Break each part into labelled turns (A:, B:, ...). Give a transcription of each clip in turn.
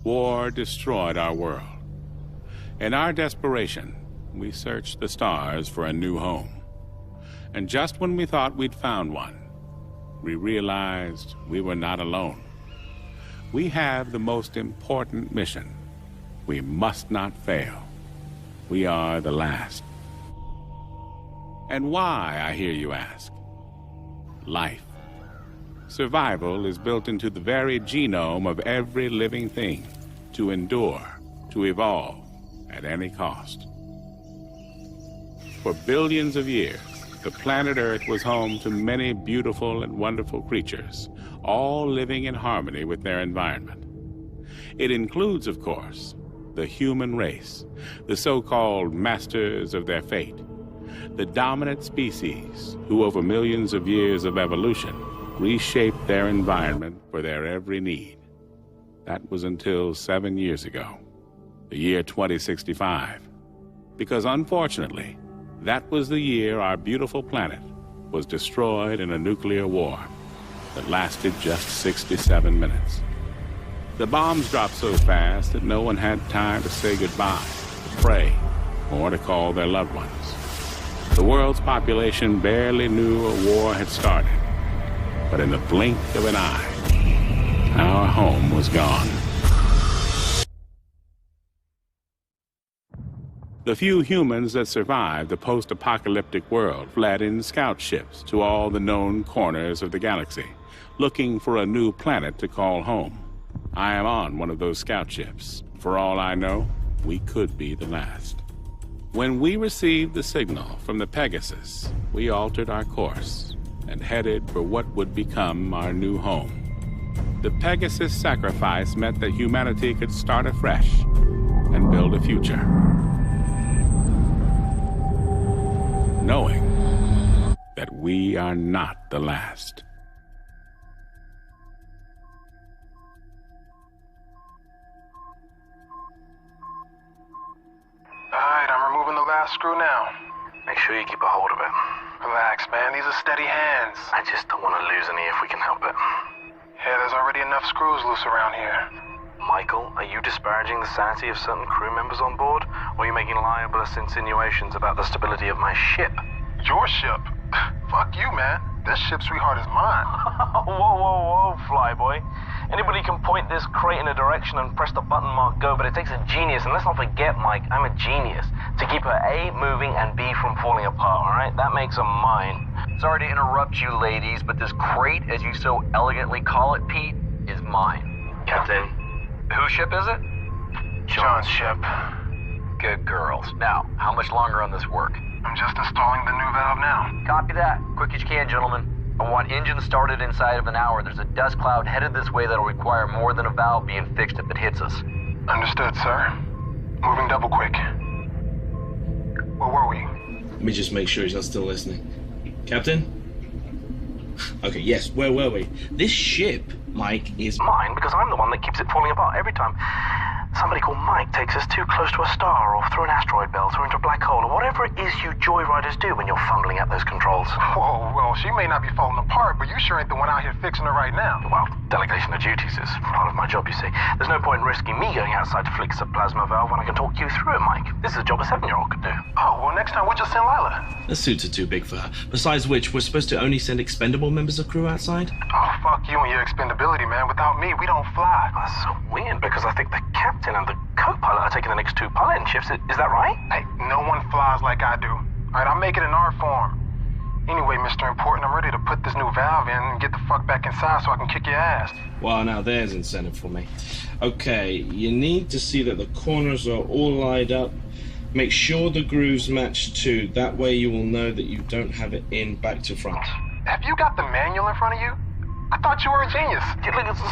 A: War destroyed our world. In our desperation, we searched the stars for a new home. And just when we thought we'd found one, we realized we were not alone. We have the most important mission. We must not fail. We are the last. And why, I hear you ask? Life. Survival is built into the very genome of every living thing, to endure, to evolve, at any cost. For billions of years, the planet Earth was home to many beautiful and wonderful creatures, all living in harmony with their environment. It includes, of course, the human race, the so-called masters of their fate, the dominant species who, over millions of years of evolution, reshaped their environment for their every need. That was until 7 years ago, the year 2065, because unfortunately, that was the year our beautiful planet was destroyed in a nuclear war that lasted just 67 minutes. The bombs dropped so fast that no one had time to say goodbye, to pray, or to call their loved ones. The world's population barely knew a war had started, but in the blink of an eye, our home was gone. The few humans that survived the post-apocalyptic world fled in scout ships to all the known corners of the galaxy, looking for a new planet to call home. I am on one of those scout ships. For all I know, we could be the last. When we received the signal from the Pegasus, we altered our course and headed for what would become our new home. The Pegasus sacrifice meant that humanity could start afresh and build a future, knowing that we are not the last.
B: Alright, I'm removing the last screw now.
C: Make sure you keep a hold of it.
B: Relax, man. These are steady hands.
C: I just don't want to lose any if we can help it.
B: Yeah, there's already enough screws loose around here.
C: Michael, are you disparaging the sanity of certain crew members on board? Or are you making libelous insinuations about the stability of my ship?
B: Your ship? Fuck you, man. This ship, sweetheart, is mine.
C: Whoa, flyboy. Anybody can point this crate in a direction and press the button marked go, but it takes a genius, and let's not forget, Mike, I'm a genius, to keep her A moving and B from falling apart, all right? That makes her mine.
D: Sorry to interrupt you, ladies, but this crate, as you so elegantly call it, Pete, is mine.
C: Captain.
D: Whose ship is it?
B: John's ship.
D: Good girls. Now, how much longer on this work?
B: I'm just installing the new valve now.
D: Copy that. Quick as you can, gentlemen. I want engines started inside of an hour. There's a dust cloud headed this way that'll require more than a valve being fixed if it hits us.
B: Understood, sir. Moving double quick. Where were we?
E: Let me just make sure he's not still listening. Captain? Okay, yes, where were we? This ship, Mike, is
C: Mine, because I'm the one that keeps it falling apart every time somebody called Mike takes us too close to a star, or through an asteroid belt, or into a black hole, or whatever it is you joyriders do when you're fumbling at those controls.
B: Whoa, well, she may not be falling apart, but you sure ain't the one out here fixing her right now.
C: Well, delegation of duties is part of my job, you see. There's no point in risking me going outside to fix a plasma valve when I can talk you through it, Mike. This is a job a 7-year-old could do.
B: Oh, well, next time we'll just send Lila.
E: the suits are too big for her. Besides which, we're supposed to only send expendable members of crew outside?
B: Oh, fuck you and your expendability, man. Without me, we don't fly.
C: That's so weird, because I think the captain and the co-pilot are taking the next 2 piloting shifts. Is that right?
B: Hey, no one flies like I do. All right, I'll make it in art form. Anyway, Mr. Important, I'm ready to put this new valve in and get the fuck back inside so I can kick your ass.
E: Well, now there's incentive for me. Okay, you need to see that the corners are all lined up. Make sure the grooves match too. That way you will know that you don't have it in back to front.
B: Have you got the manual in front of you? I thought you were a genius.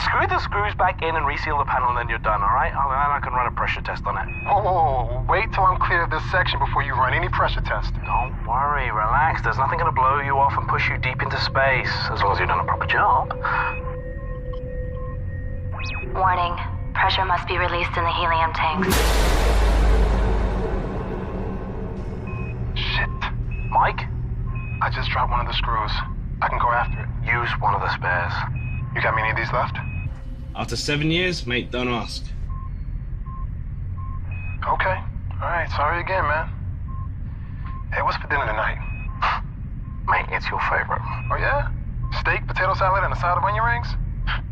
C: Screw the screws back in and reseal the panel, and then you're done, all right? I can run a pressure test on it.
B: Whoa. Wait till I'm clear of this section before you run any pressure test.
C: Don't worry, relax. There's nothing going to blow you off and push you deep into space, as long as you've done a proper job.
F: Warning. Pressure must be released in the helium tanks.
B: Shit.
C: Mike?
B: I just dropped one of the screws. I can go after it.
C: Use one of the spares.
B: You got many of these left?
E: After 7 years, mate, don't ask.
B: Okay. All right, sorry again, man. Hey, what's for dinner tonight?
C: Mate, it's your favorite.
B: Oh, yeah? Steak, potato salad, and a side of onion rings?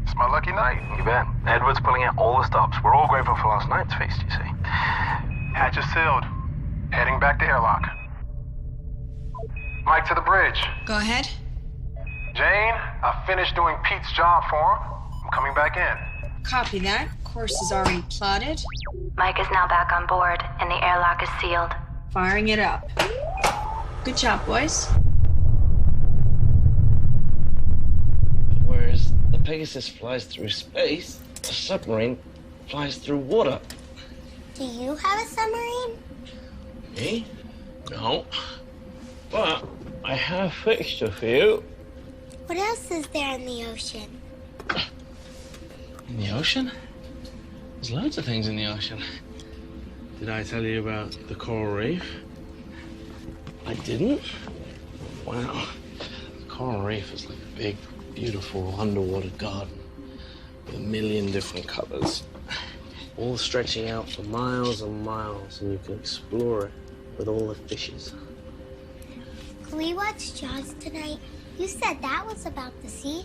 B: It's my lucky night.
C: You bet. Edward's pulling out all the stops. We're all grateful for last night's feast, you see.
B: Hatch is sealed. Heading back to airlock. Mike to the bridge.
G: Go ahead.
B: Jane, I finished doing Pete's job for him. I'm coming back in.
G: Copy that. Course is already plotted.
F: Mike is now back on board, and the airlock is sealed.
G: Firing it up. Good job, boys.
E: Whereas the Pegasus flies through space, a submarine flies through water.
H: Do you have a submarine?
E: Me? No. But I have fixed a few.
H: What else is there in the ocean?
E: In the ocean? There's loads of things in the ocean. Did I tell you about the coral reef? I didn't? Wow. The coral reef is like a big, beautiful underwater garden with a million different colors, all stretching out for miles and miles, and you can explore it with all the fishes.
H: Can we watch Jaws tonight? You said that was about the sea.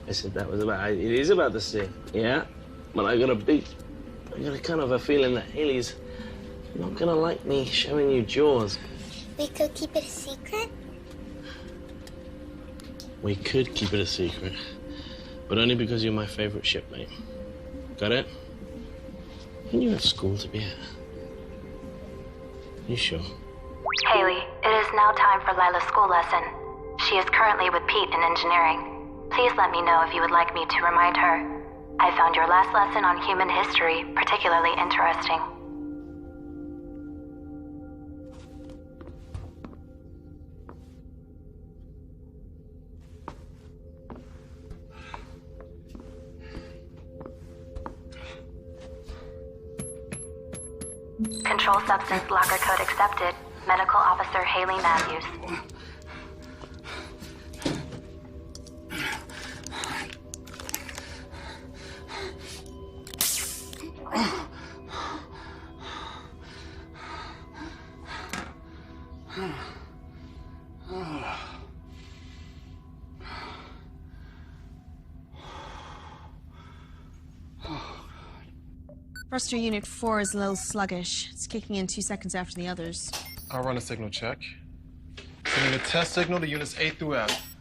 E: I said that was about, it is about the sea, yeah? But I got a kind of a feeling that Haley's not gonna like me showing you Jaws.
H: We could keep it a secret?
E: We could keep it a secret, but only because you're my favorite shipmate. Got it? And you have school to be at. You sure?
F: Haley, it is now time for Lila's school lesson. She is currently with Pete in engineering. Please let me know if you would like me to remind her. I found your last lesson on human history particularly interesting. Control substance locker code accepted. Medical Officer Haley Matthews.
G: Thruster Unit 4 is a little sluggish. It's kicking in 2 seconds after the others.
B: I'll run a signal check. Sending a test signal to units A through F.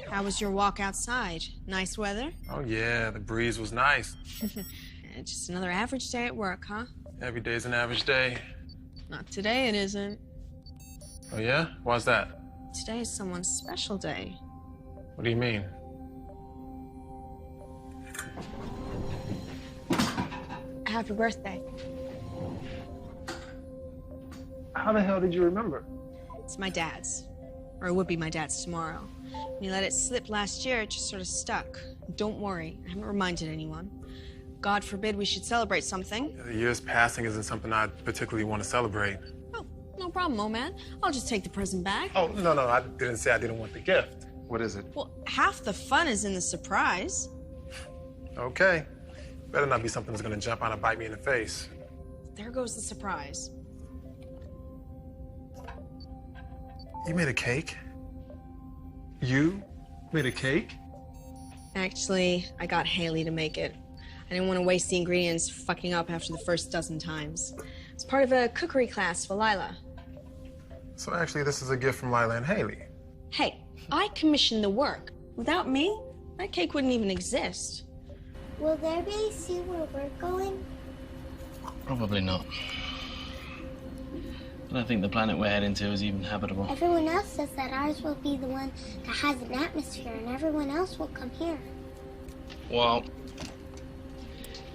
G: How was your walk outside? Nice weather?
B: Oh, yeah, the breeze was nice.
G: Just another average day at work, huh?
B: Every day's an average day.
G: Not today, it isn't.
B: Oh, yeah? Why's that?
G: Today is someone's special day.
B: What do you mean?
G: Happy birthday.
B: How the hell did you remember?
G: It's my dad's. Or it would be my dad's tomorrow. When he let it slip last year, it just sort of stuck. Don't worry, I haven't reminded anyone. God forbid we should celebrate something.
B: The years passing isn't something I particularly want to celebrate.
G: Oh, no problem, old man. I'll just take the present back.
B: Oh, no, I didn't say I didn't want the gift. What is it?
G: Well, half the fun is in the surprise.
B: Okay. Better not be something that's gonna jump out and bite me in the face.
G: There goes the surprise.
B: You made a cake? You made a cake?
G: Actually, I got Haley to make it. I didn't want to waste the ingredients fucking up after the first dozen times. It's part of a cookery class for Lila.
B: So actually, this is a gift from Lila and Haley.
G: Hey, I commissioned the work. Without me, that cake wouldn't even exist.
H: Will there be a sea where we're going?
E: Probably not. I don't think the planet we're heading to is even habitable.
H: Everyone else says that ours will be the one that has an atmosphere and everyone else will come here.
E: Well,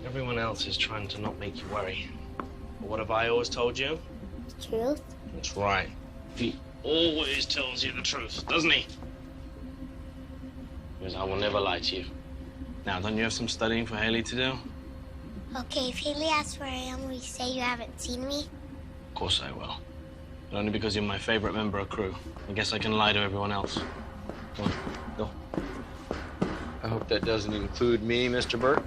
E: everyone else is trying to not make you worry. But what have I always told you?
H: The truth?
E: That's right. He always tells you the truth, doesn't he? Because I will never lie to you. Now, don't you have some studying for Haley to do?
H: Okay, if Haley asks where I am, will you say you haven't seen me?
E: Of course I will. But only because you're my favorite member of crew. I guess I can lie to everyone else. Come on, go.
D: I hope that doesn't include me, Mr. Burt.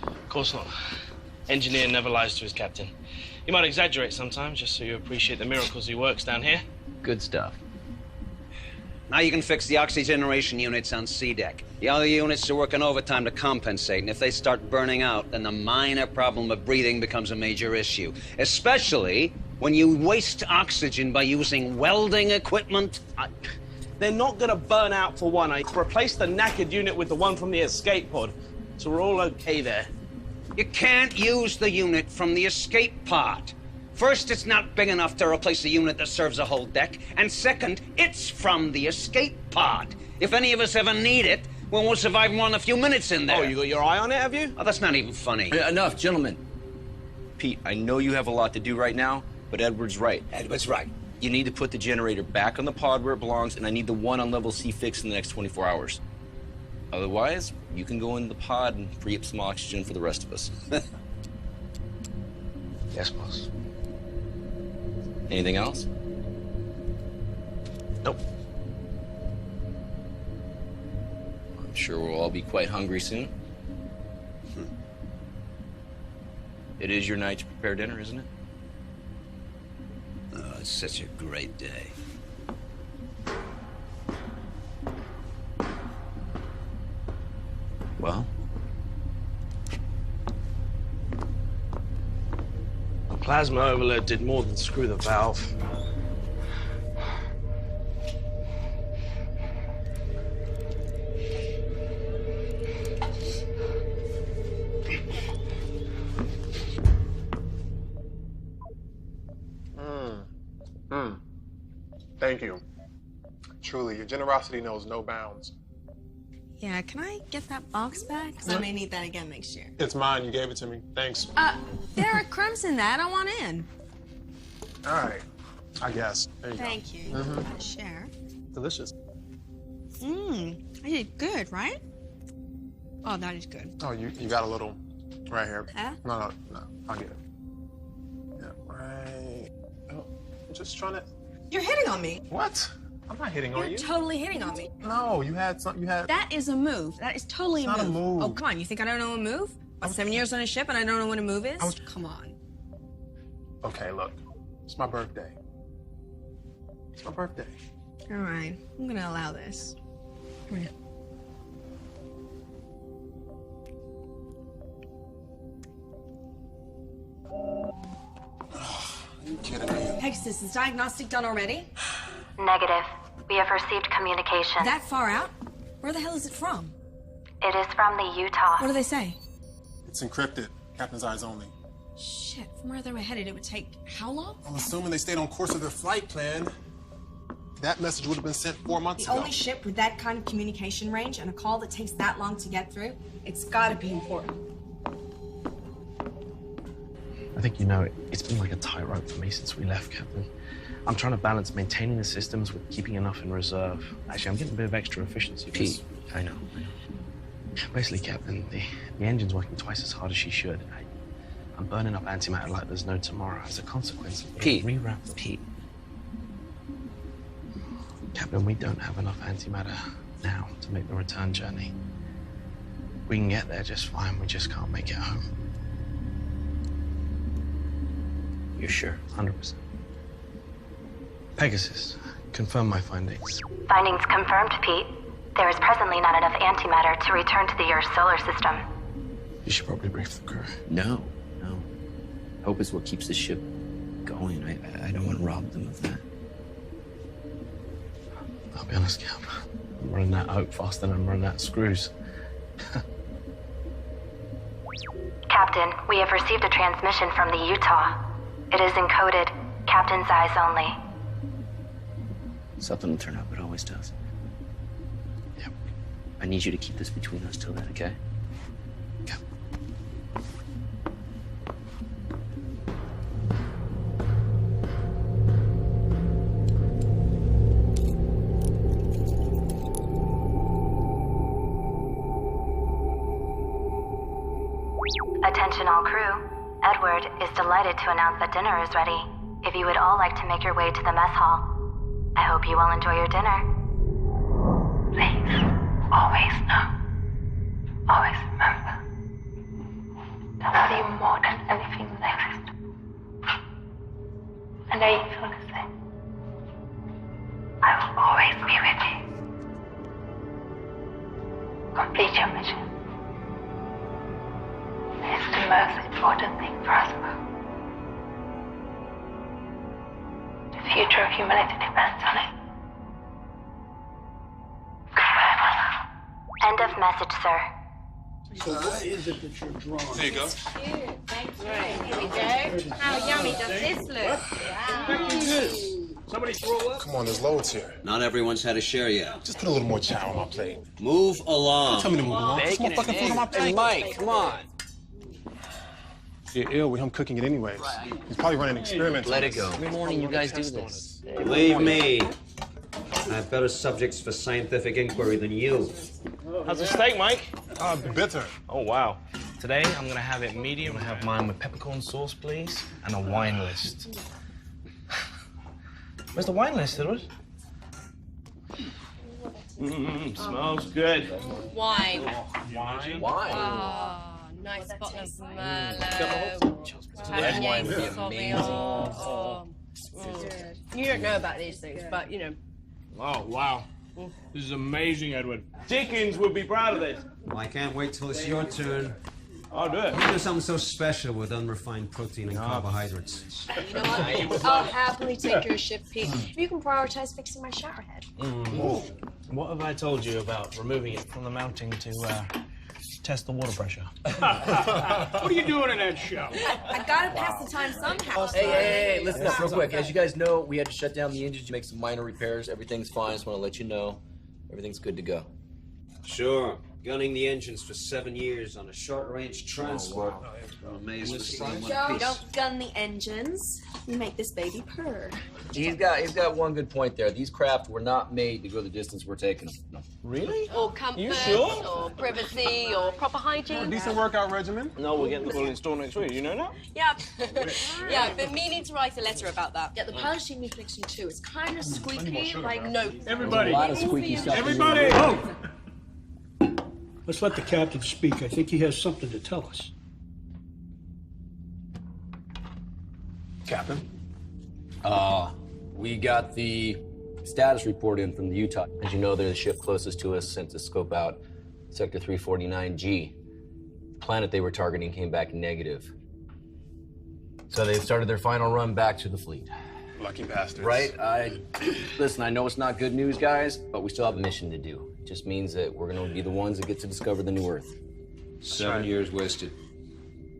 E: Of course not.
I: Engineer never lies to his captain. He might exaggerate sometimes, just so you appreciate the miracles he works down here.
D: Good stuff.
J: Now you can fix the oxygeneration units on C deck. The other units are working overtime to compensate, and if they start burning out, then the minor problem of breathing becomes a major issue. Especially when you waste oxygen by using welding equipment.
I: They're not gonna burn out for one. I replaced the knackered unit with the one from the escape pod, so we're all okay there.
J: You can't use the unit from the escape pod. First, it's not big enough to replace a unit that serves a whole deck, and second, it's from the escape pod. If any of us ever need it, well, we'll survive more than a few minutes in there.
I: Oh, you got your eye on it, have you?
J: Oh, that's not even funny.
K: Enough, gentlemen. Pete, I know you have a lot to do right now, but Edward's right.
J: Edward's right.
K: You need to put the generator back on the pod where it belongs, and I need the one on level C fixed in the next 24 hours. Otherwise, you can go in the pod and free up some oxygen for the rest of us.
I: Yes, boss.
K: Anything else?
I: Nope.
K: I'm sure we'll all be quite hungry soon. It is your night to prepare dinner, isn't it?
J: Oh, it's such a great day.
K: Well?
I: The plasma overload did more than screw the valve.
B: Thank you. Truly, your generosity knows no bounds.
G: Yeah, can I get that box back? Because I may need that again next year.
B: It's mine. You gave it to me. Thanks.
G: There are crumbs in that. I want in.
B: All right. I guess. There you
G: Thank
B: go.
G: you. You gotta share.
B: Delicious.
G: I did good, right? Oh, that is good.
B: Oh, you got a little right here.
G: Huh?
B: No, I'll get it. Yeah, right. Oh, I'm just trying to...
G: You're hitting on me.
B: What? I'm not hitting on you.
G: You're totally hitting on me.
B: No, you had something. You had...
G: That is a move. That is totally
B: It's not a move.
G: Oh, come on. You think I don't know a move? What, 7 years on a ship and I don't know what a move is? Come on.
B: Okay, look. It's my birthday. It's my birthday.
G: All right. I'm gonna allow this. Come here.
B: Are you kidding me?
G: Pegasus, is diagnostic done already?
F: Negative. We have received communication.
G: That far out? Where the hell is it from?
F: It is from the Utah.
G: What do they say?
B: It's encrypted. Captain's eyes only.
G: Shit, from where they were headed, it would take how long?
B: I'm assuming they stayed on course with their flight plan. That message would have been sent 4 months
G: The
B: ago.
G: only ship with that kind of communication range and a call that takes that long to get through, it's gotta be important.
I: I think you know, it's been like a tightrope for me since we left, Captain. I'm trying to balance maintaining the systems with keeping enough in reserve. Actually, I'm getting a bit of extra efficiency.
K: Pete, I know.
I: Basically, Captain, the engine's working twice as hard as she should. I'm burning up antimatter like there's no tomorrow as a consequence of
K: Pete,
I: Pete. Captain, we don't have enough antimatter now to make the return journey. We can get there just fine, we just can't make it home.
K: You're sure?
I: 100%. Pegasus, confirm my findings.
F: Findings confirmed, Pete. There is presently not enough antimatter to return to the Earth solar system.
I: You should probably brief the crew.
K: No. Hope is what keeps the ship going. I don't want to rob them of that.
I: I'll be honest, Cap. I'm running out of hope faster than I'm running out of screws.
F: Captain, we have received a transmission from the Utah. It is encoded, Captain's eyes only.
K: Something will turn up. It always does.
I: Yep.
K: I need you to keep this between us till then, okay?
I: Cap.
F: Attention all crew. Edward is delighted to announce that dinner is ready. If you would all like to make your way to the mess hall, I hope you all enjoy your dinner.
L: Please, always know, always remember, I love you more than
F: the most important thing for us both. The future of humanity depends on it. Goodbye, Mother. End of message, sir.
L: So what is it that you're drawing?
K: There you go.
M: Thanks. Here we go. How yummy does this look?
L: Somebody throw up?
B: Come on, there's loads here.
J: Not everyone's had a share yet.
B: Just put a little more chow on my plate.
J: Move along.
B: Don't tell me to move along. There's more fucking food on my plate.
N: Hey, Mike, come on.
B: You're ill with him cooking it anyways. He's probably running experiments.
N: Let it go. Every morning you guys do this.
J: Believe me, I have better subjects for scientific inquiry than you.
N: How's the steak, Mike?
B: Bitter.
N: Oh, wow. Today, I'm gonna have it medium. I'm gonna have mine with peppercorn sauce, please, and a wine list. Where's the wine list, Edward? Smells good.
M: Wine.
N: Wine?
M: Oh, nice bottle of Merlot.
N: Red wine would be
M: Sauvignon. You don't know about these things, but you know.
L: Oh, wow. This is amazing, Edward. Dickens would be proud of this.
J: Well, I can't wait till it's your turn.
L: I'll do it.
J: You do something so special with unrefined protein and carbohydrates.
G: You know what? I'll happily take your shift, Pete. If you can prioritize fixing my shower head.
N: What have I told you about removing it from the mounting to test the water pressure?
L: What are you doing in that show?
G: I gotta pass the time somehow.
O: Hey, listen up real quick. As you guys know, we had to shut down the engines to make some minor repairs. Everything's fine. Just want to let you know everything's good to go.
J: Sure. Gunning the engines for 7 years on a short-range transport. I'm amazed to see in one
G: Joe,
J: piece.
G: don't gun the engines. You make this baby purr.
O: He's got one good point there. These craft were not made to go the distance we're taking them.
N: Really?
M: Or comfort,
N: You sure?
M: or privacy, or proper hygiene.
B: Decent workout regimen.
N: No, we're getting the full install next week. You know that?
M: Yeah. Yeah, but me need to write a letter about that.
G: Yeah, the polishing needs fixing too. It's kind of squeaky, like no.
L: Everybody.
O: A lot of squeaky stuff.
L: Everybody. Oh. Let's let the captain speak. I think he has something to tell us.
B: Captain.
O: We got the status report in from the Utah. As you know, they're the ship closest to us, sent to scope out Sector 349G. The planet they were targeting came back negative. So they've started their final run back to the fleet.
B: Lucky bastards.
O: Right? Listen, I know it's not good news, guys, but we still have a mission to do. It just means that we're going to be the ones that get to discover the new Earth.
J: 7 years wasted.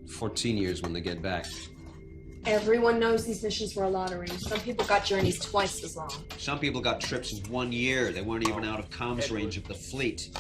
J: 14 years when they get back.
G: Everyone knows these missions were a lottery. Some people got journeys twice as long.
J: Some people got trips in 1 year. They weren't even out of comms range of the fleet.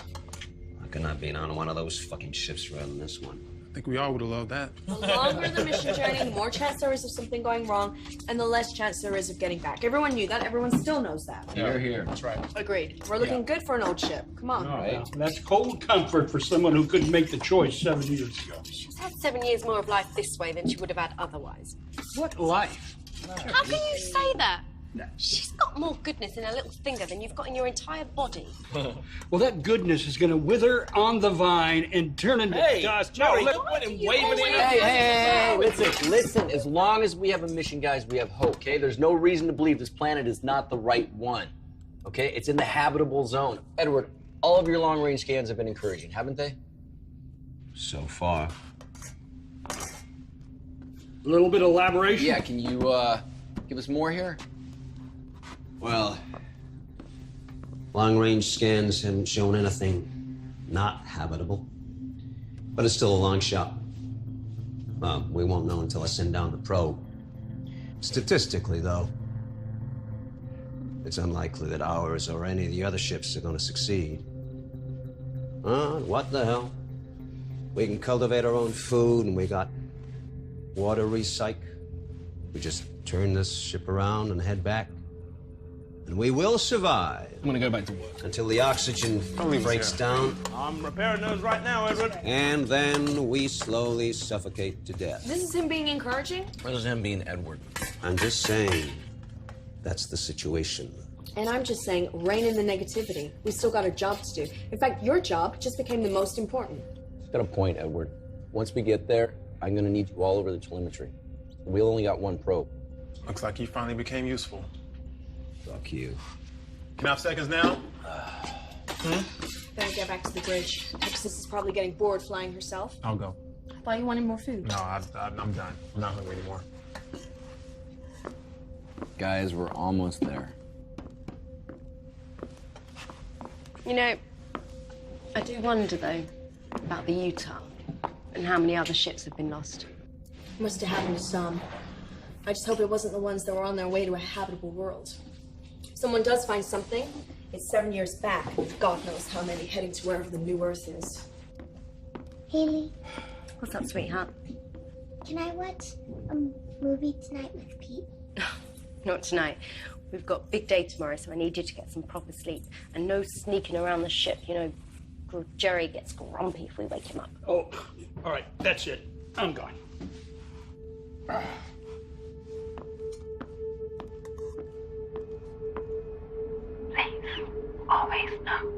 J: I could not be on one of those fucking ships rather than this one.
B: I think we all would have loved that.
G: The longer the mission journey, the more chance there is of something going wrong, and the less chance there is of getting back. Everyone knew that. Everyone still knows that.
O: You're here.
B: That's right.
G: Agreed. We're looking good for an old ship. Come on.
L: All right. That's cold comfort for someone who couldn't make the choice 7 years ago.
M: She's had 7 years more of life this way than she would have had otherwise.
L: What life?
M: How can you say that? She's got more goodness in her little finger than you've got in your entire body.
L: Well, that goodness is going to wither on the vine and turn into dust.
O: Hey, listen. As long as we have a mission, guys, we have hope, okay? There's no reason to believe this planet is not the right one, okay? It's in the habitable zone. Edward, all of your long-range scans have been encouraging, haven't they?
J: So far.
L: A little bit of elaboration?
O: Yeah, can you give us more here?
J: Well, long-range scans haven't shown anything not habitable. But it's still a long shot. We won't know until I send down the probe. Statistically, though, it's unlikely that ours or any of the other ships are going to succeed. What the hell? We can cultivate our own food, and we got water recyc. We just turn this ship around and head back. And we will survive.
N: I'm gonna go back to work.
J: Until the oxygen breaks down.
N: I'm repairing those right now, Edward.
J: And then we slowly suffocate to death.
G: This is him being encouraging?
N: This is him being Edward.
J: I'm just saying, that's the situation.
G: And I'm just saying, rein in the negativity. We still got a job to do. In fact, your job just became the most important.
O: Got a point, Edward. Once we get there, I'm gonna need you all over the telemetry. We only got one probe.
B: Looks like you finally became useful.
J: Fuck you.
B: Can I have seconds now?
G: Better get back to the bridge. Texas is probably getting bored flying herself.
I: I'll go.
M: Why are you wanting more food?
I: No, I'm done. I'm not hungry anymore.
O: Guys, we're almost there.
M: You know, I do wonder, though, about the Utah and how many other ships have been lost.
P: Must have happened to some. I just hope it wasn't the ones that were on their way to a habitable world. If someone does find something, it's 7 years back, with God knows how many heading to wherever the new Earth is.
H: Haley,
M: What's up, sweetheart?
H: can I watch a movie tonight with Pete?
M: Not tonight. We've got a big day tomorrow, so I need you to get some proper sleep. And no sneaking around the ship. You know, Jerry gets grumpy if we wake him up.
L: Oh, all right, that's it. I'm gone.
F: Please, always know,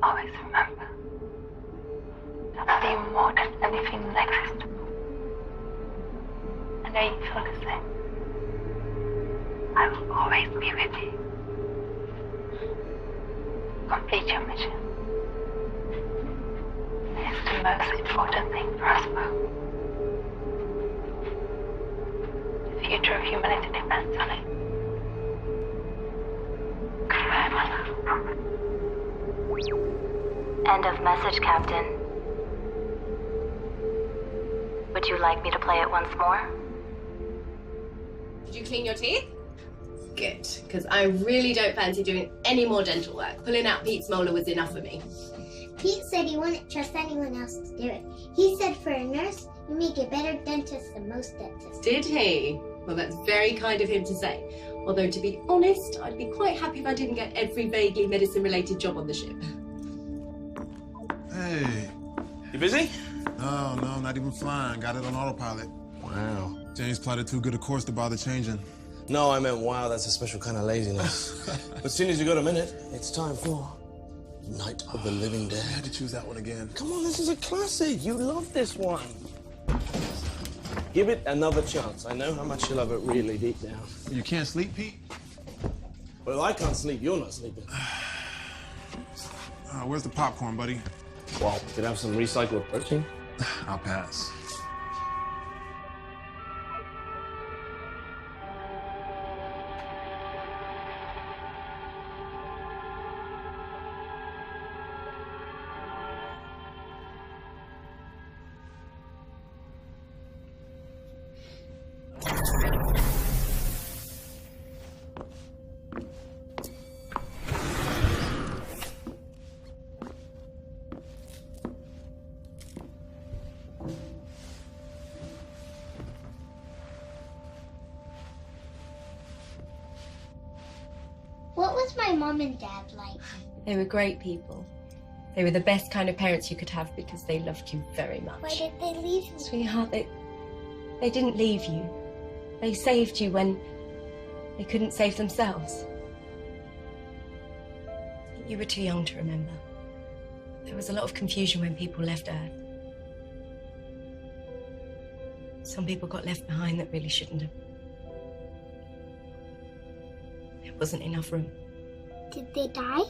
F: always remember, that I love you more than anything that exists. I know you feel the same. I will always be with you. Complete your mission. It's the most important thing for us both. The future of humanity depends on it. Goodbye, my love. End of message, Captain. Would you like me to play it once more?
M: Did you clean your teeth? Good, because I really don't fancy doing any more dental work. Pulling out Pete's molar was enough for me.
H: Pete said he wouldn't trust anyone else to do it. He said for a nurse, you make a better dentist than most dentists.
M: Did he? Well, that's very kind of him to say. Although, to be honest, I'd be quite happy if I didn't get every vaguely medicine-related job on the ship.
Q: Hey.
K: You busy?
Q: No, not even flying. Got it on autopilot.
I: Wow.
Q: James plotted too good a course to bother changing.
N: No, I meant, wow, that's a special kind of laziness. But as soon as you got a minute, it's time for Night of the Living Dead.
Q: I had to choose that one again.
N: Come on, this is a classic. You love this one. Give it another chance. I know how much you love it really deep down.
Q: You can't sleep, Pete?
N: Well, I can't sleep. You're not sleeping.
Q: Where's the popcorn, buddy?
N: Well, could I have some recycled protein?
Q: I'll pass.
H: What was my mom and dad like?
M: They were great people. They were the best kind of parents you could have because they loved you very much.
H: Why did they leave me?
M: Sweetheart, they didn't leave you. They saved you when they couldn't save themselves. You were too young to remember. There was a lot of confusion when people left Earth. Some people got left behind that really shouldn't have. There wasn't enough room.
H: Did they die?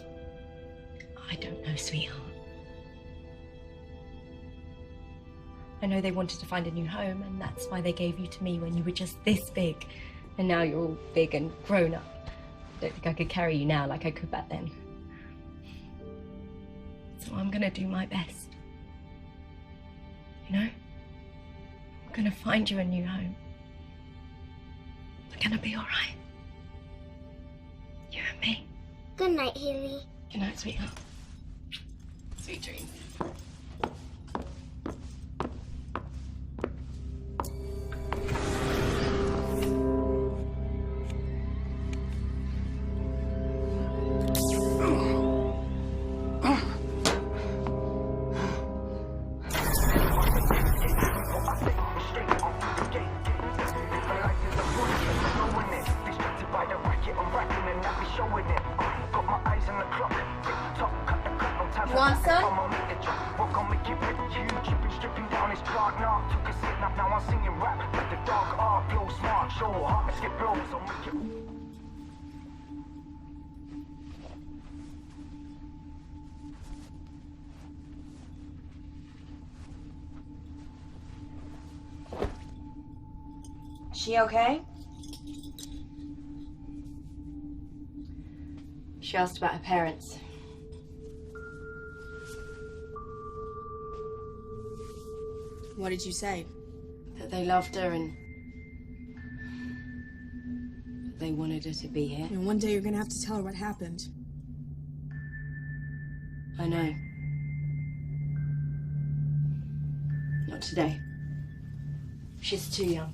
M: I don't know, sweetheart. I know they wanted to find a new home, and that's why they gave you to me when you were just this big. And now you're all big and grown up. I don't think I could carry you now like I could back then. So I'm gonna do my best. You know? I'm gonna find you a new home. We're gonna be all right. You and me.
H: Good night, Haley.
M: Good night, sweetheart. Sweet dreams.
P: You want some? She okay? She asked about her parents.
G: What did you say?
P: That they loved her and that they wanted her to be here.
G: And one day you're gonna have to tell her what happened.
P: I know. Not today. She's too young.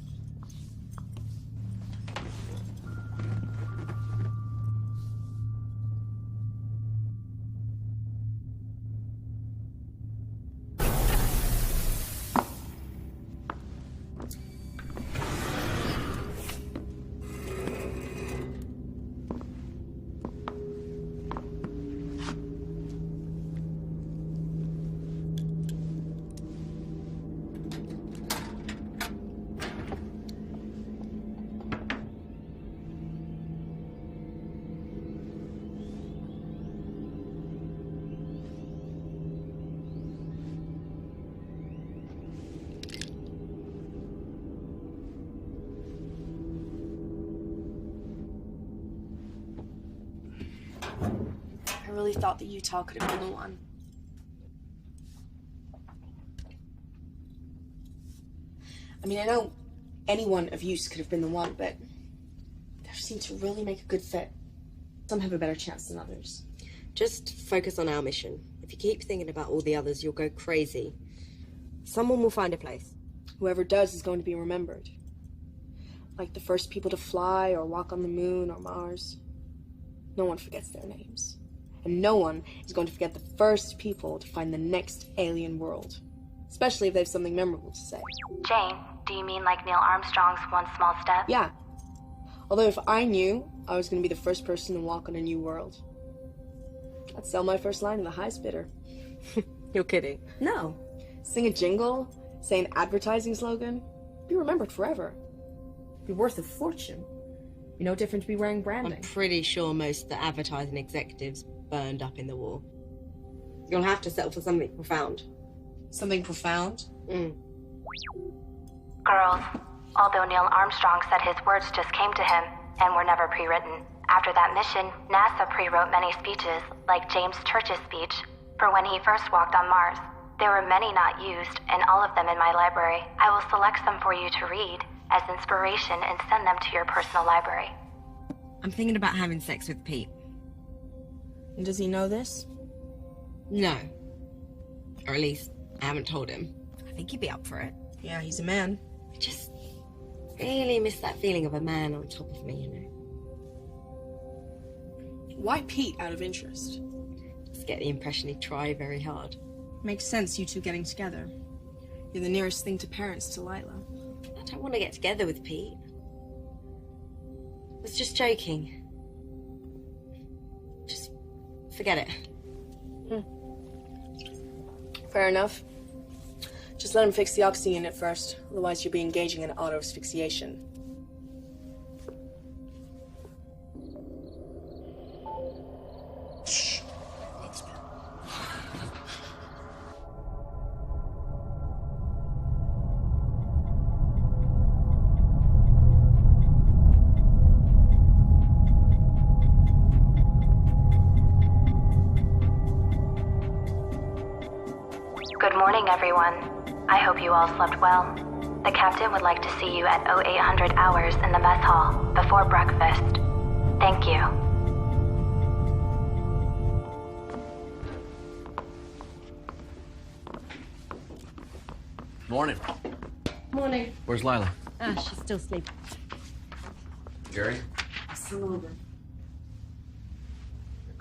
P: I really thought that Utah could have been the one. I mean, I know any one of you could have been the one, but they seem to really make a good fit. Some have a better chance than others.
R: Just focus on our mission. If you keep thinking about all the others, you'll go crazy. Someone will find a place.
P: Whoever does is going to be remembered. Like the first people to fly or walk on the moon or Mars. No one forgets their names. And no one is going to forget the first people to find the next alien world. Especially if they have something memorable to say.
F: Jane, do you mean like Neil Armstrong's one small step?
P: Yeah. Although if I knew I was going to be the first person to walk on a new world, I'd sell my first line in the highest bidder.
R: You're kidding.
P: No. Sing a jingle, say an advertising slogan, be remembered forever. Be worth a fortune. Be no different to be wearing branding.
R: I'm pretty sure most of the advertising executives burned up in the war. You'll have to settle for something profound.
P: Something profound?
F: Girls, although Neil Armstrong said his words just came to him and were never pre-written, after that mission, NASA pre-wrote many speeches, like James Church's speech, for when he first walked on Mars. There were many not used, and all of them in my library. I will select some for you to read as inspiration and send them to your personal library.
R: I'm thinking about having sex with Pete.
P: And does he know this?
R: No. Or at least, I haven't told him. I think he'd be up for it.
P: Yeah, he's a man.
R: I just really miss that feeling of a man on top of me, you know.
P: Why Pete, out of interest?
R: Just get the impression he'd try very hard.
P: Makes sense, you two getting together. You're the nearest thing to parents to Lila.
R: I don't want to get together with Pete. I was just joking. Just forget it.
P: Fair enough. Just let him fix the oxy unit first, otherwise you'll be engaging in auto asphyxiation.
F: Good morning, everyone. I hope you all slept well. The captain would like to see you at 0800 hours in the mess hall before breakfast. Thank you.
O: Morning.
P: Morning.
O: Where's Lila?
R: She's still sleeping.
O: Jerry?
P: Still over.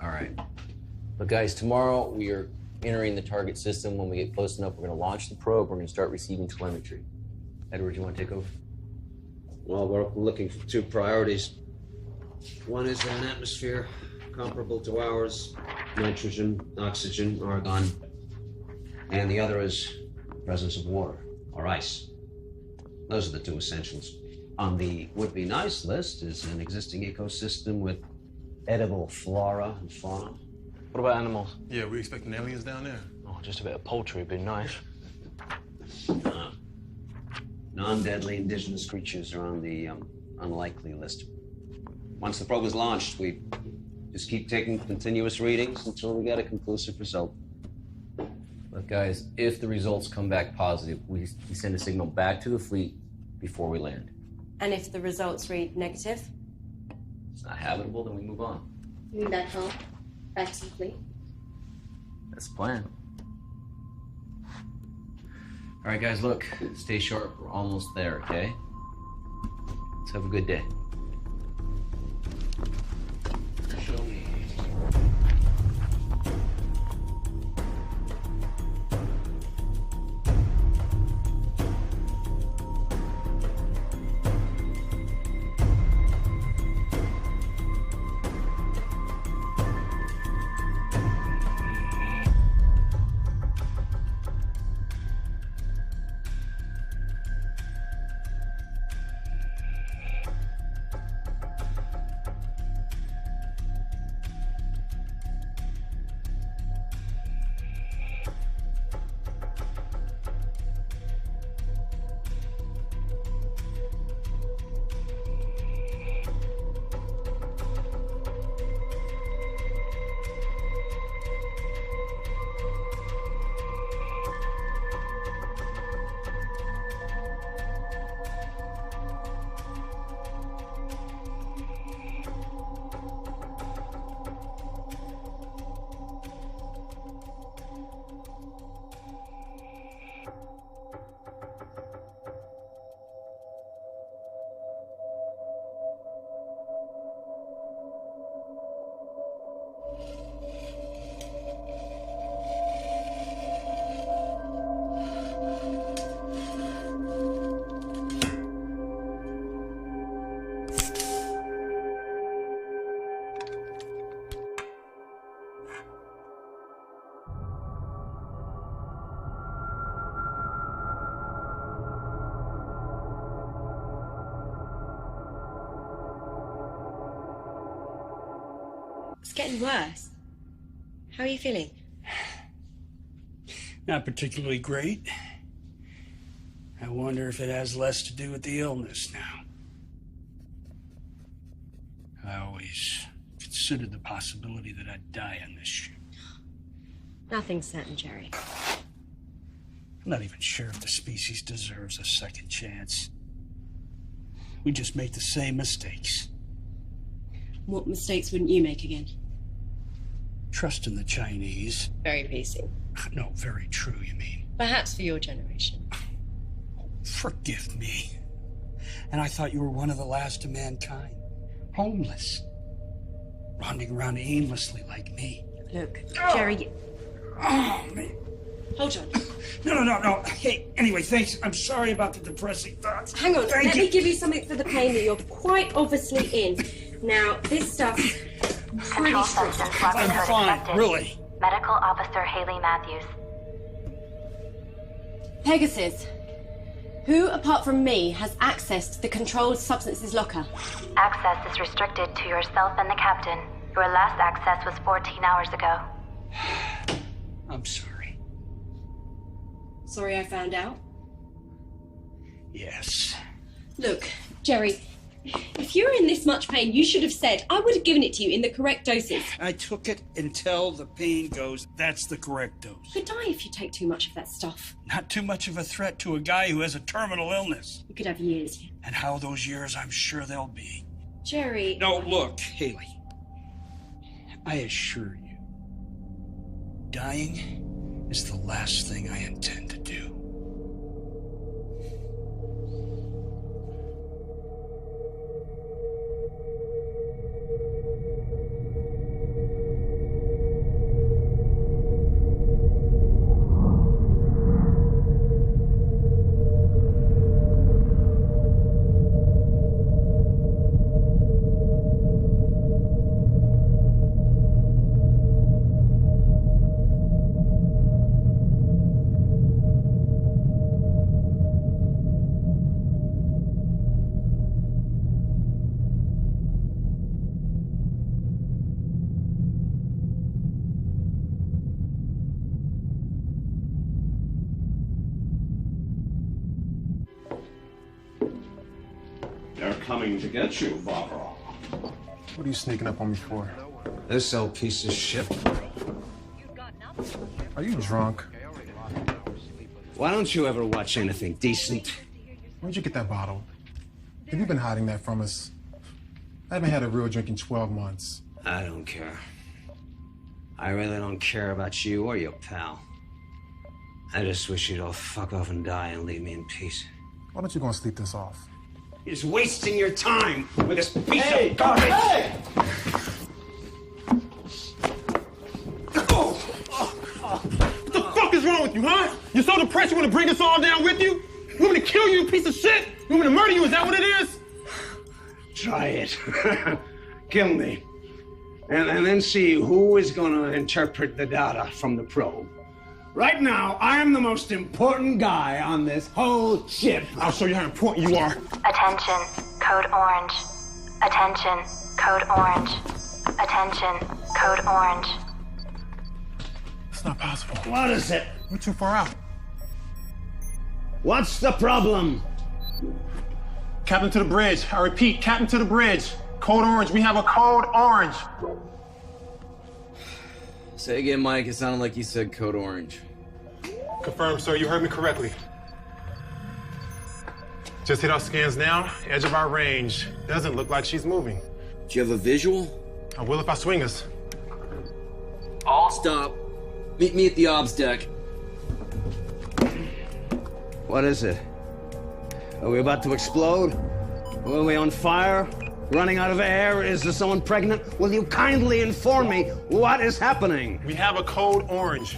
O: All right. But guys, tomorrow we are entering the target system. When we get close enough, we're going to launch the probe. We're going to start receiving telemetry. Edward, you want to take over?
J: Well, we're looking for two priorities. One is an atmosphere comparable to ours, nitrogen, oxygen, argon. And the other is presence of water or ice. Those are the two essentials. On the would be nice list is an existing ecosystem with edible flora and fauna.
I: What about animals?
Q: Yeah, we expecting aliens down there.
I: Oh, just a bit of poultry would be nice.
J: Non-deadly indigenous creatures are on the unlikely list. Once the probe is launched, we just keep taking continuous readings until we get a conclusive result.
O: But guys, if the results come back positive, we send a signal back to the fleet before we land.
P: And if the results read negative?
O: It's not habitable, then we move on.
P: You mean back home? Back to the fleet?
O: That's the plan. All right, guys, look, stay sharp. We're almost there, okay? Let's have a good day. Show me.
P: It's getting worse. How are you feeling?
L: Not particularly great. I wonder if it has less to do with the illness now. I always considered the possibility that I'd die on this ship.
P: Nothing's certain, Jerry.
L: I'm not even sure if the species deserves a second chance. We just make the same mistakes.
P: What mistakes wouldn't you make again?
L: Trust in the Chinese.
P: Very PC.
L: No, very true, you mean.
P: Perhaps for your generation.
L: Forgive me. And I thought you were one of the last of mankind. Homeless. Wandering around aimlessly like me.
P: Look, Jerry...
L: Oh, man.
P: Hold on.
L: No. Hey, anyway, thanks. I'm sorry about the depressing thoughts.
P: Hang on,
L: Thank
P: let
L: you.
P: me give you something for the pain that you're quite obviously in. Now, this stuff's pretty
F: Control
P: strict.
F: substance level
L: I'm
F: code
L: fine,
F: accepted.
L: really.
F: Medical Officer Haley Matthews.
P: Pegasus, who apart from me has access to the controlled substances locker?
F: Access is restricted to yourself and the captain. Your last access was 14 hours ago.
L: I'm sorry.
P: Sorry I found out.
L: Yes.
P: Look, Jerry, if you're in this much pain, you should have said. I would have given it to you in the correct doses.
L: I took it until the pain goes. That's the correct dose.
P: You could die if you take too much of that stuff.
L: Not too much of a threat to a guy who has a terminal illness.
P: You could have years.
L: And how those years, I'm sure they'll be.
P: Jerry...
L: No, look, Haley. I assure you, dying is the last thing I intend to do.
E: coming to get you, Barbara.
Q: What are you sneaking up on me for?
J: This old piece of shit.
Q: Are you drunk?
J: Why don't you ever watch anything decent?
Q: Where'd you get that bottle? Have you been hiding that from us? I haven't had a real drink in 12 months.
J: I don't care. I really don't care about you or your pal. I just wish you'd all fuck off and die and leave me in peace.
Q: Why don't you go and sleep this off?
J: You're just wasting your time with this piece of garbage. Hey!
L: What the fuck is wrong with you, huh? You're so depressed you want to bring us all down with you? You want me to kill you, you piece of shit? You want me to murder you? Is that what it is?
J: Try it. Kill me. And then see who is going to interpret the data from the probe. Right now, I am the most important guy on this whole ship.
L: I'll show you how important you are.
F: Attention, code orange. Attention, code orange. Attention, code orange.
Q: It's not possible.
J: What is it?
Q: We're too far out.
J: What's the problem?
Q: Captain to the bridge. I repeat, Captain to the bridge. Code orange. We have a code orange.
O: Say again, Mike. It sounded like you said code orange.
Q: Confirmed, sir. You heard me correctly. Just hit our scans now. Edge of our range. Doesn't look like she's moving.
O: Do you have a visual?
Q: I will if I swing us.
O: All stop. Meet me at the obs deck.
J: What is it? Are we about to explode? Are we on fire? Running out of air? Is there someone pregnant? Will you kindly inform me what is happening?
Q: We have a code orange.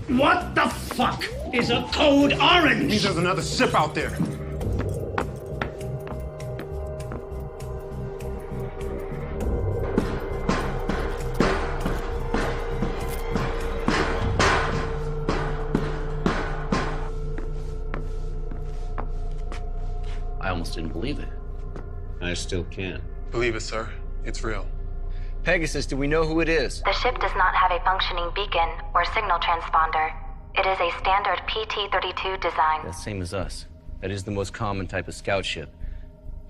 J: What the fuck is a code orange?
Q: Means there's another ship out there.
O: I almost didn't believe it.
J: I still can't.
Q: Believe it, sir. It's real.
O: Pegasus, do we know who it is?
F: The ship does not have a functioning beacon or signal transponder. It is a standard PT-32 design.
O: That's same as us. That is the most common type of scout ship.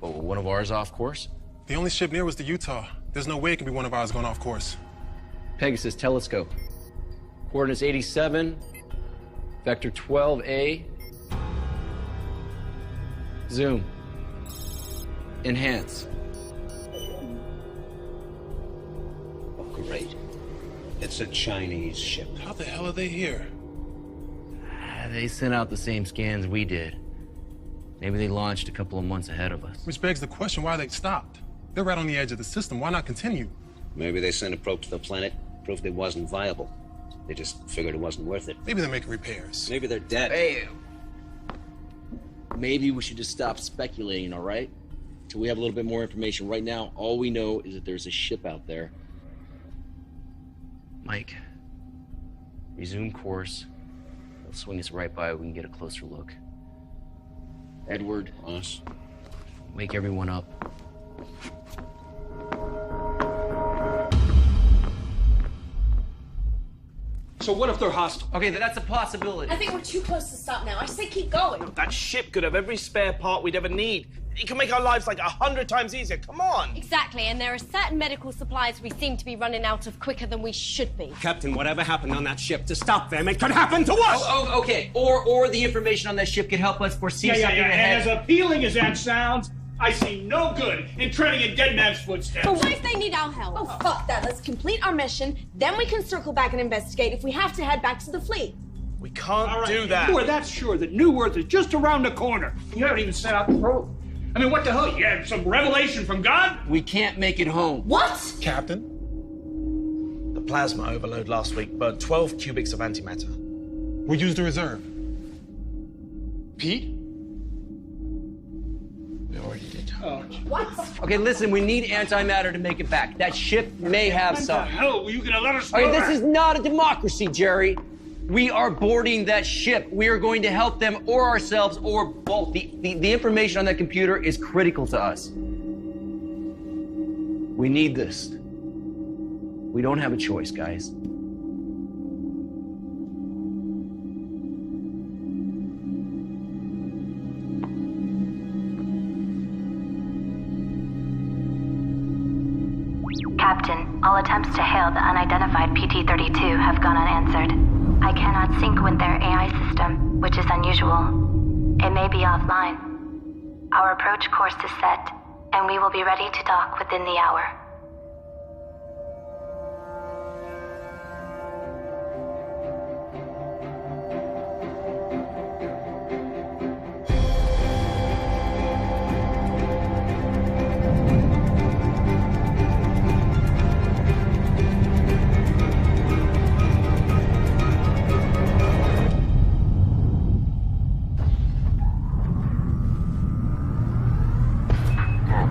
O: But will one of ours off course?
Q: The only ship near was the Utah. There's no way it could be one of ours going off course.
O: Pegasus, telescope. Coordinates 87, vector 12A. Zoom. Enhance.
J: Great. It's a Chinese ship.
Q: How the hell are they here?
O: They sent out the same scans we did. Maybe they launched a couple of months ahead of us.
Q: Which begs the question why they stopped. They're right on the edge of the system. Why not continue?
J: Maybe they sent a probe to the planet, proved it wasn't viable. They just figured it wasn't worth it.
Q: Maybe they're making repairs.
J: Maybe they're dead.
O: Hey, maybe we should just stop speculating, all right? Till we have a little bit more information. Right now, all we know is that there's a ship out there. Mike, resume course. They'll swing us right by. We can get a closer look. Edward,
J: us.
O: Wake everyone up.
L: So what if they're hostile?
O: Okay, that's a possibility.
P: I think we're too close to stop now. I say keep going.
L: That ship could have every spare part we'd ever need. It can make our lives like 100 times easier. Come on.
M: Exactly, and there are certain medical supplies we seem to be running out of quicker than we should be.
J: Captain, whatever happened on that ship, to stop them, it could happen to us!
O: Oh, okay. Or the information on that ship could help us foresee something ahead.
S: And as appealing as that sounds, I see no good in treading in dead man's footsteps.
P: But what if they need our help? Oh, fuck that. Let's complete our mission, then we can circle back and investigate if we have to head back to the fleet.
L: We can't do that.
S: You are that sure that New Earth is just around the corner. You haven't even sent out the probe. I mean, what the hell? You had some revelation from God?
O: We can't make it home.
P: What?
Q: Captain?
L: The plasma overload last week burned 12 cubics of antimatter.
Q: We used the reserve. Pete?
O: We already did.
S: Oh.
P: What?
O: Okay, listen, we need antimatter to make it back. That ship may have some.
S: What the hell were you gonna let us know?
O: Okay, this is not a democracy, Jerry. We are boarding that ship. We are going to help them or ourselves or both. The information on that computer is critical to us. We need this. We don't have a choice, guys.
F: Captain, all attempts to hail the unidentified PT-32 have gone unanswered. I cannot sync with their AI system, which is unusual. It may be offline. Our approach course is set, and we will be ready to dock within the hour.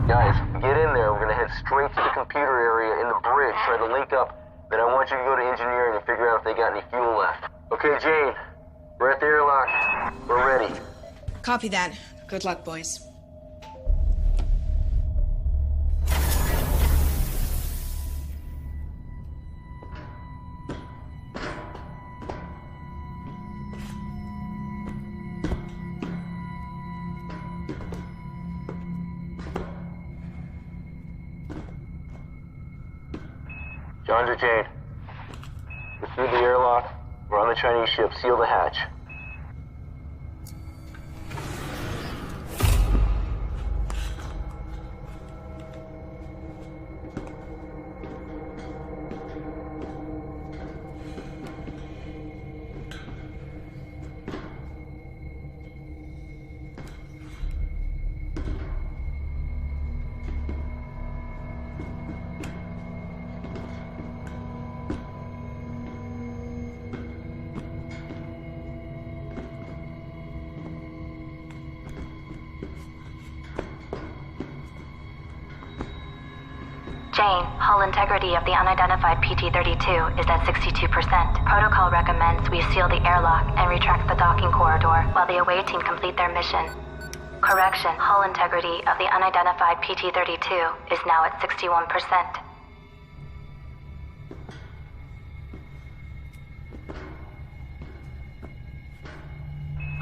C: Guys, get in there. We're gonna head straight to the computer area in the bridge, try to link up. Then I want you to go to engineering and figure out if they got any fuel left. Okay, Jane, we're at the airlock. We're ready.
G: Copy that. Good luck, boys.
C: John to Jane. We're through the airlock. We're on the Chinese ship. Seal the hatch.
F: Jane, hull integrity of the unidentified PT-32 is at 62%. Protocol recommends we seal the airlock and retract the docking corridor while the away team complete their mission. Correction, hull integrity of the unidentified PT-32 is now at 61%.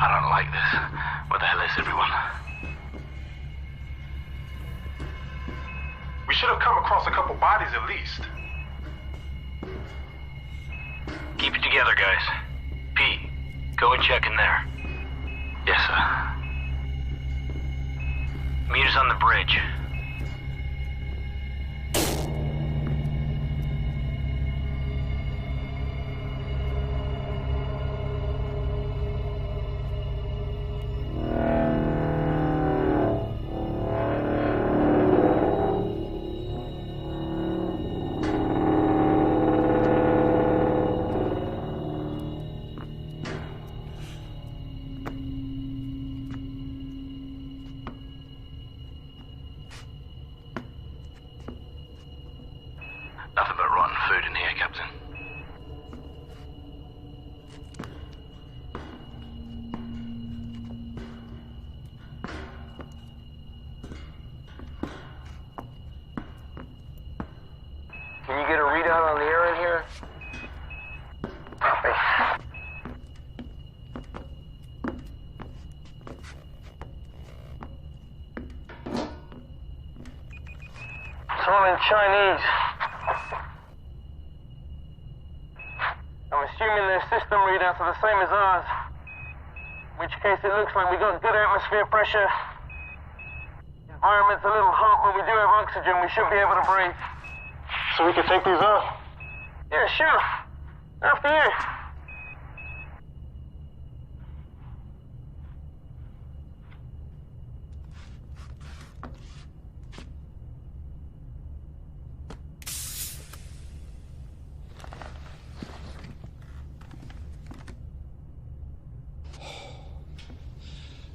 C: I don't like this. Where the hell is everyone?
B: We should have come across a couple bodies at least.
C: Keep it together, guys. Pete, go and check in there. Yes, sir. Meet us on the bridge. Nothing but rotten food in here, Captain. Can you get a readout on the air in here? Copy. Someone in Chinese. I'm assuming their system readouts are the same as ours. In which case it looks like we got good atmosphere pressure. Environment's a little hot, but we do have oxygen. We should be able to breathe. So we can take these off? Yeah, sure. After you.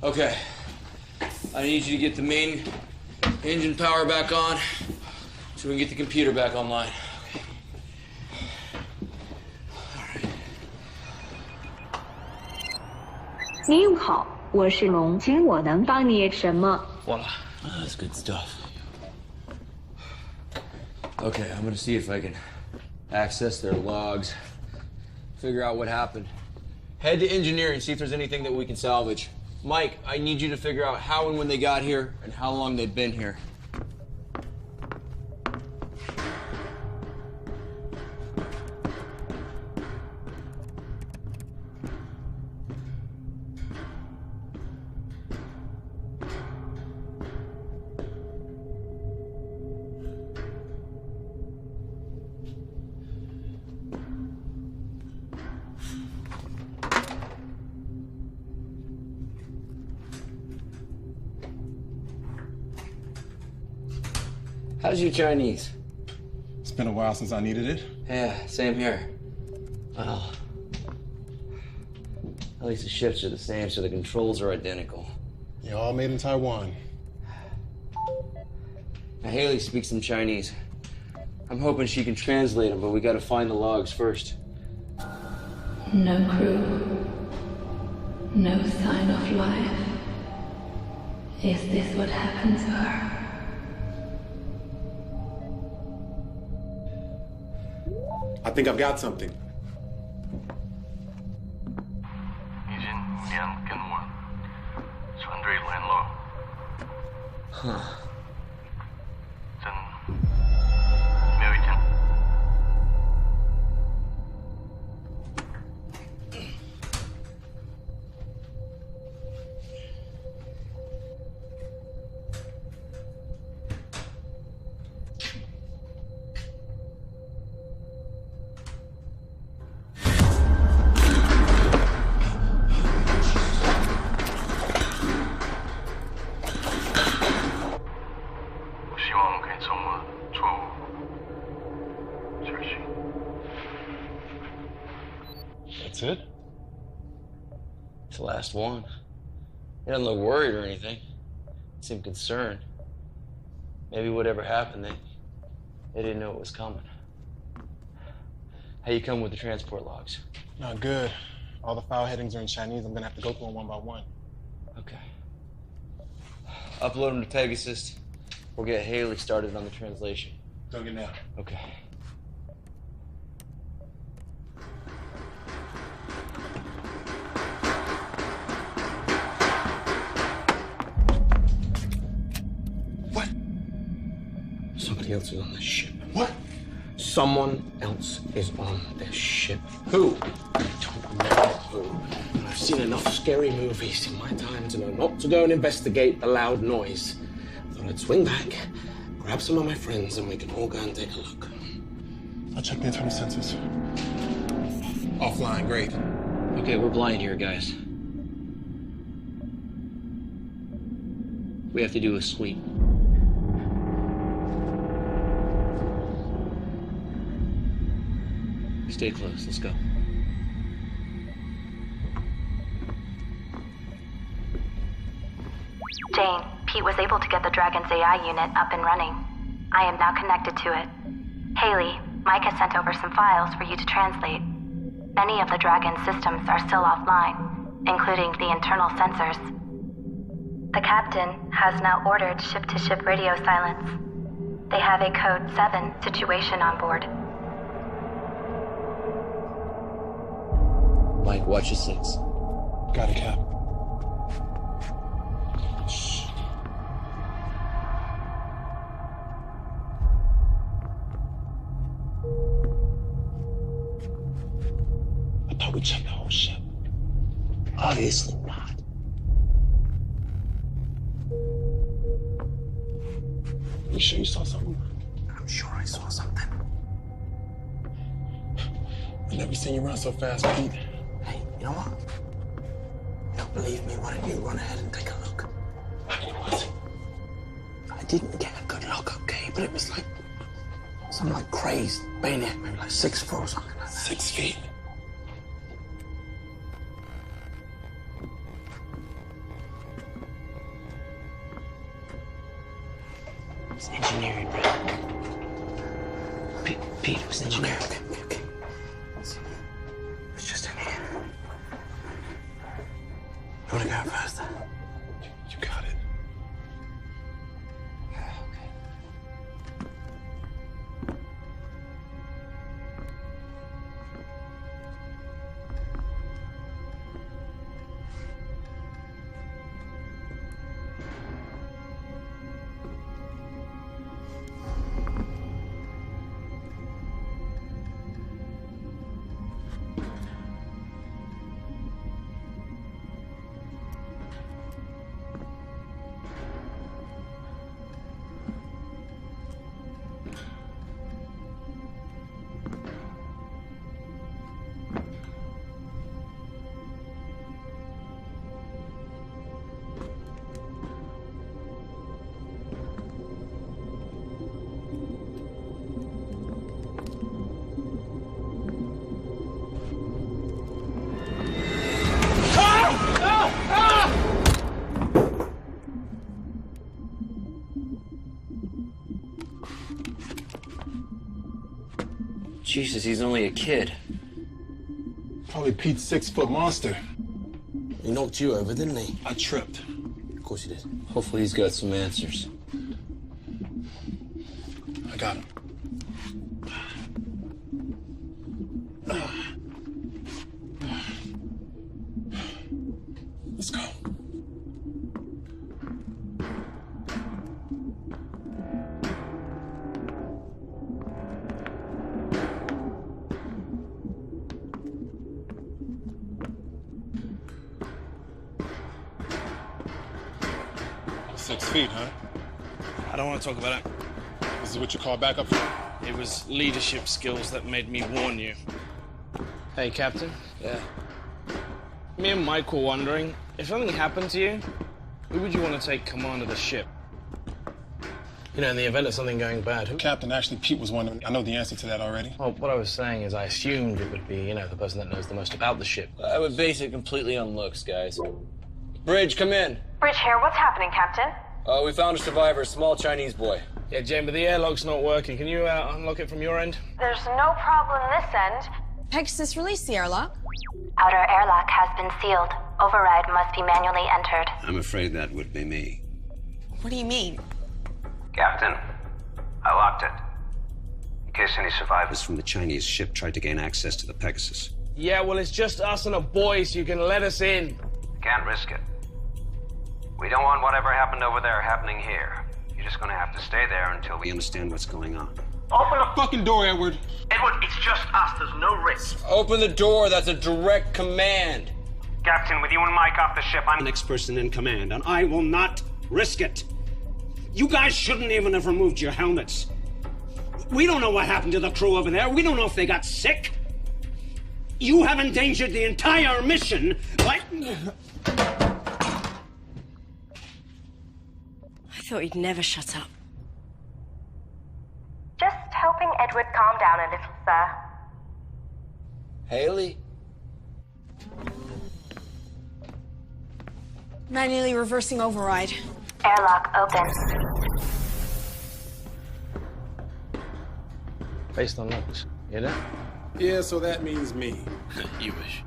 D: Okay. I need you to get the main engine power back on so we can get the computer back online. Okay.
T: 您好，我是龙，请我能帮你什么？
D: Voila. That's good stuff. Okay, I'm gonna see if I can access their logs, figure out what happened. Head to engineering, see if there's anything that we can salvage. Mike, I need you to figure out how and when they got here and how long they've been here. How's your Chinese?
Q: It's been a while since I needed it.
D: Yeah, same here. Well, at least the shifts are the same, so the controls are identical.
Q: Yeah, all made in Taiwan.
D: Now, Haley speaks some Chinese. I'm hoping she can translate them, but we gotta find the logs first.
F: No crew. No sign of life. Is this what happened to her?
Q: I think I've got something.
D: Huh.
Q: That's it?
D: It's the last one. He doesn't look worried or anything. He seemed concerned. Maybe whatever happened, they didn't know it was coming. How you come with the transport logs?
Q: Not good. All the file headings are in Chinese. I'm gonna have to go through them one by one.
D: Okay. Upload them to Pegasus. We'll get Haley started on the translation.
Q: Doing it now.
D: Okay.
N: What?
D: Somebody else is on this ship.
N: What?
D: Someone else is on this ship.
N: Who?
D: I don't know who. And I've seen enough scary movies in my time to know not to go and investigate the loud noise. I thought I'd swing back, grab some of my friends, and we can all go and take a look.
Q: I'll check the internal sensors. Offline, great.
D: Okay, we're blind here, guys. We have to do a sweep. Stay close, let's go.
F: Jane, Pete was able to get the Dragon's AI unit up and running. I am now connected to it. Haley, Mike has sent over some files for you to translate. Many of the Dragon's systems are still offline, including the internal sensors. The captain has now ordered ship-to-ship radio silence. They have a Code 7 situation on board.
D: Mike, watch your 6.
Q: Got it, Cap.
N: I thought we checked the whole ship. Obviously not.
Q: You sure you saw something?
N: I'm sure I saw something.
Q: I've never seen you run so fast, Pete.
N: Hey, you know what? You don't believe me? Why don't you run ahead and take a look? I didn't get a good look, okay? But it was like something like crazed bayonet, maybe like 6 foot or something like that.
Q: 6 feet.
N: It's engineering, right? Pete, it was engineering. Okay. It's just in here. You wanna go first?
Q: You got it.
D: Jesus, he's only a kid.
Q: Probably Pete's 6-foot monster.
N: He knocked you over, didn't he?
Q: I tripped.
N: Of course he did.
D: Hopefully he's got some answers.
Q: I got him. Let's go. About 6 feet, huh?
E: I don't want to talk about it.
Q: This is what you call backup?
E: It was leadership skills that made me warn you. Hey, Captain.
N: Yeah.
E: Me and Mike were wondering, if something happened to you, who would you want to take command of the ship? You know, in the event of something going bad, who?
Q: Captain, actually, Pete was wondering. I know the answer to that already.
I: Well, what I was saying is I assumed it would be, you know, the person that knows the most about the ship.
D: I would base it completely on looks, guys. Bridge, come in.
U: Bridge here. What's happening, Captain?
D: We found a survivor, a small Chinese boy.
E: Yeah, Jane, but the airlock's not working. Can you unlock it from your end?
U: There's no problem this end.
G: Pegasus, release the airlock.
F: Outer airlock has been sealed. Override must be manually entered.
J: I'm afraid that would be me.
G: What do you mean?
J: Captain, I locked it. In case any survivors from the Chinese ship tried to gain access to the Pegasus.
E: Yeah, well, it's just us and a boy, so you can let us in.
J: Can't risk it. We don't want whatever happened over there happening here. You're just gonna have to stay there until we understand what's going on.
Q: Open the fucking door, Edward.
C: Edward, it's just us. There's no risk.
D: Open the door. That's a direct command.
B: Captain, with you and Mike off the ship, I'm
J: the next person in command, and I will not risk it. You guys shouldn't even have removed your helmets. We don't know what happened to the crew over there. We don't know if they got sick. You have endangered the entire mission by...
P: I thought he'd never shut up.
U: just helping Edward calm down a little, sir.
D: Haley?
G: Manually reversing override.
F: Airlock open.
I: Based on looks, you know?
Q: Yeah, so that means me.
I: You wish.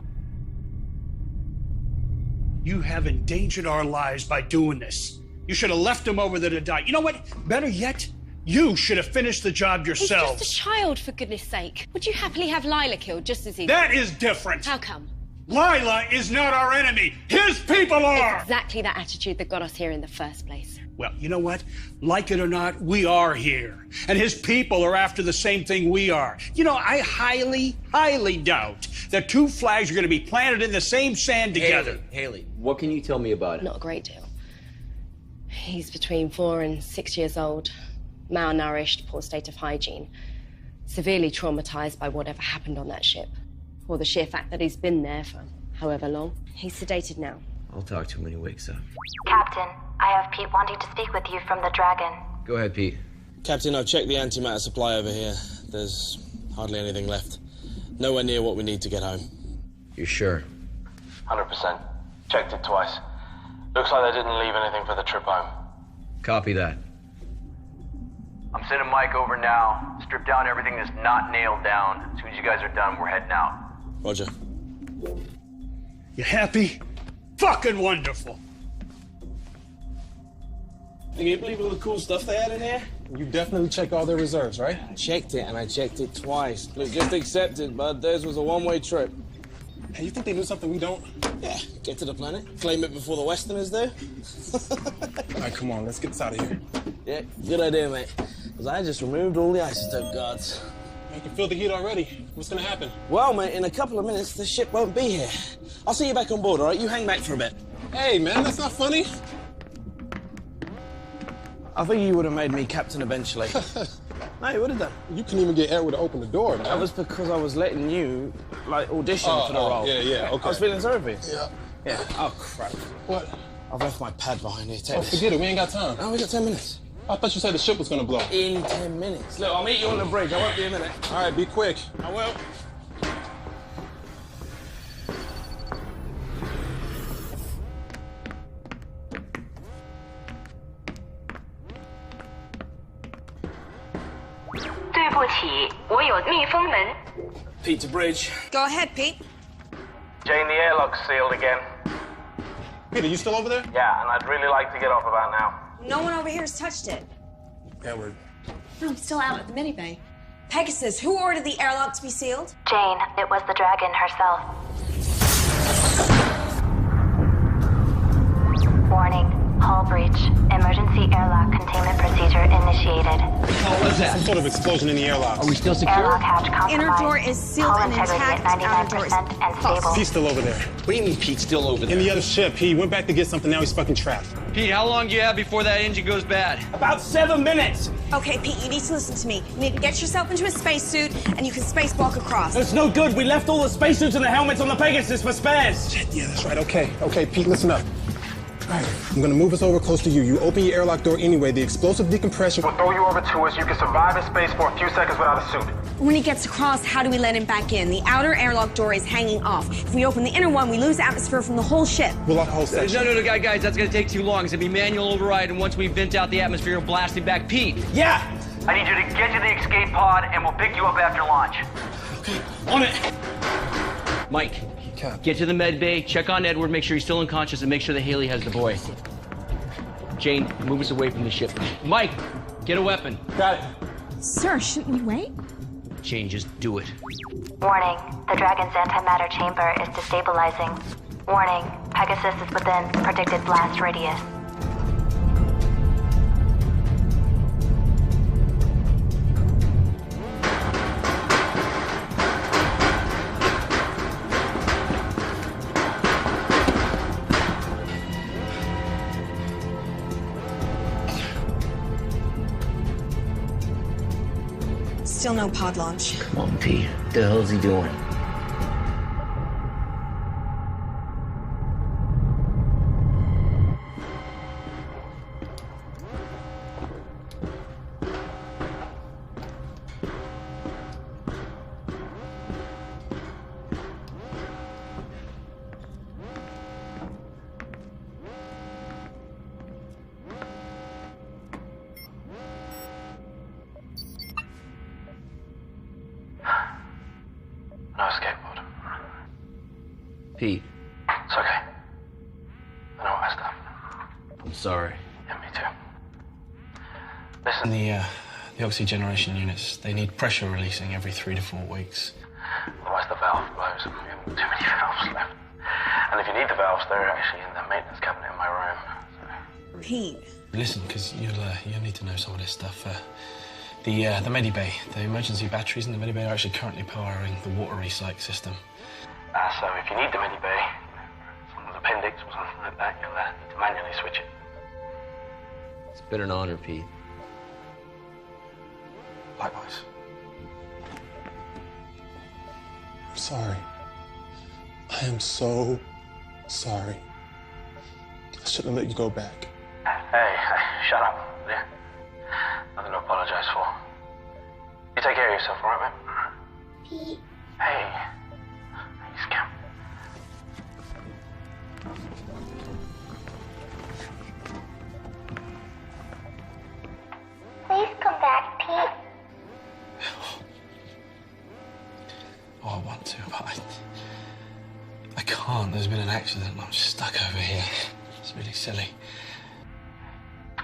S: You have endangered our lives by doing this. You should have left him over there to die. You know what? Better yet, you should have finished the job yourself.
M: He's just a child, for goodness sake. Would you happily have Lila killed just as easy?
S: That is different.
M: How come?
S: Lila is not our enemy. His people are!
M: It's exactly that attitude that got us here in the first place.
S: Well, you know what? Like it or not, we are here. And his people are after the same thing we are. You know, I highly, highly doubt that two flags are going to be planted in the same sand together.
O: Haley, what can you tell me about it?
M: Not a great deal. He's between 4 and 6 years old, malnourished, poor state of hygiene, severely traumatized by whatever happened on that ship, or the sheer fact that he's been there for however long. He's sedated now.
O: I'll talk to him when he wakes up.
F: Captain, I have Pete wanting to speak with you from the Dragon.
O: Go ahead, Pete.
D: Captain, I've checked the antimatter supply over here. There's hardly anything left. Nowhere near what we need to get home.
O: You sure?
C: 100%. Checked it twice. Looks like they didn't leave anything for the trip home.
O: Copy that.
C: I'm sending Mike over now. Strip down everything that's not nailed down. As soon as you guys are done, we're heading out.
D: Roger.
S: You happy? Fucking wonderful.
E: Can you believe all the cool stuff they had in here?
Q: You definitely checked all their reserves, right?
D: I checked it, and I checked it twice. Look, just accept it, bud. Theirs was a one-way trip.
Q: Hey, you think they knew something we don't?
D: Yeah, get to the planet, claim it before the Westerners do.
Q: All right, come on, let's get this out of here.
D: Yeah, good idea, mate. Because I just removed all the isotope guards.
Q: I can feel the heat already. What's gonna happen?
D: Well, mate, in a couple of minutes, the ship won't be here. I'll see you back on board, all right? You hang back for a bit.
Q: Hey, man, that's not funny.
D: I think you would have made me captain eventually. No, you would have done.
Q: You couldn't even get Edward to open the door, man.
D: That was because I was letting you, like, audition for the role.
Q: Yeah, okay.
D: I was feeling sorry for you.
Q: Yeah.
D: Yeah. Oh, crap.
Q: What?
D: I've left my pad behind here. Take
Q: Oh,
D: this.
Q: forget it. We ain't got time.
D: Oh, we got 10 minutes.
Q: I thought you said the ship was gonna blow.
D: In 10 minutes.
E: Look, I'll meet you on the bridge. I won't be a minute.
Q: All right, be quick.
E: I will.
U: 不起，我有密封门。
N: Pete to bridge.
G: Go ahead, Pete.
C: Jane, the airlock's sealed again.
Q: Peter, you still over there?
C: Yeah, and I'd really like to get off about now.
G: No one over here has touched it.
Q: Edward.
G: No, I'm still out at the mini bay. Pegasus, who ordered the airlock to be sealed?
F: Jane, it was the dragon herself. Warning, hull breach. Emergency airlock containment procedure initiated.
Q: What was that? Some sort of explosion in the airlock.
O: Are we still secure?
F: Airlock hatch compromised.
G: Inner door is sealed
F: Hull
G: and
F: integrity
G: intact.
F: at
G: Outer door is
F: 99% and stable.
Q: He's still over there.
O: What do you mean Pete's still over there?
Q: In the other ship. He went back to get something, now he's fucking trapped.
D: Pete, how long do you have before that engine goes bad?
N: About 7 minutes.
G: Okay, Pete, you need to listen to me. You need to get yourself into a spacesuit, and you can spacewalk across.
N: It's no good. We left all the spacesuits and the helmets on the Pegasus for spares.
Q: Yeah, that's right. Okay, Pete, listen up. All right, I'm gonna move us over close to you. You open your airlock door anyway. The explosive decompression
B: We'll throw you over to us. You can survive in space for a few seconds without a suit.
G: When he gets across, how do we let him back in? The outer airlock door is hanging off. If we open the inner one, we lose atmosphere from the whole ship.
Q: We'll lock the whole section.
D: No, guys, that's gonna take too long. It's gonna be manual override, and once we vent out the atmosphere, we'll blast it back. Pete!
N: Yeah!
A: I need you to get to the escape pod, and we'll pick you up after launch.
N: Okay, on it.
D: Mike, get to the med bay, check on Edward, make sure he's still unconscious, and make sure that Haley has the boy. Jane, move us away from the ship. Mike, get a weapon.
N: Got it.
G: Sir, shouldn't we wait?
D: Jane, just do it.
F: Warning, the Dragon's antimatter chamber is destabilizing. Warning, Pegasus is within predicted blast radius.
G: Still no pod launch.
O: Come on, Pete. What the hell is he doing?
C: No escape pod.
O: Pete,
C: It's okay. I know what I done.
O: I'm sorry.
C: Yeah, me too. Listen.
I: The oxygeneration units, they need pressure releasing every 3 to 4 weeks.
C: Otherwise the valve blows and we have too many valves left. And if you need the valves, they're actually in the maintenance cabinet in my room.
G: Pete.
I: Listen, because you'll need to know some of this stuff. The medibay, the emergency batteries in the medibay are actually currently powering the water recycle system.
C: So if you need the medibay, someone's appendix or something like that, you'll need to manually switch it.
O: It's been an honor, Pete.
C: Likewise.
Q: I'm sorry. I am so sorry. I shouldn't have let you go back.
C: Hey, shut up, yeah? Nothing to apologize for. You take care of yourself, all right, man?
H: Pete.
C: Hey. You scamp.
H: Please come back, Pete.
I: Oh, I want to, but I can't. There's been an accident and I'm just stuck over here. It's really silly.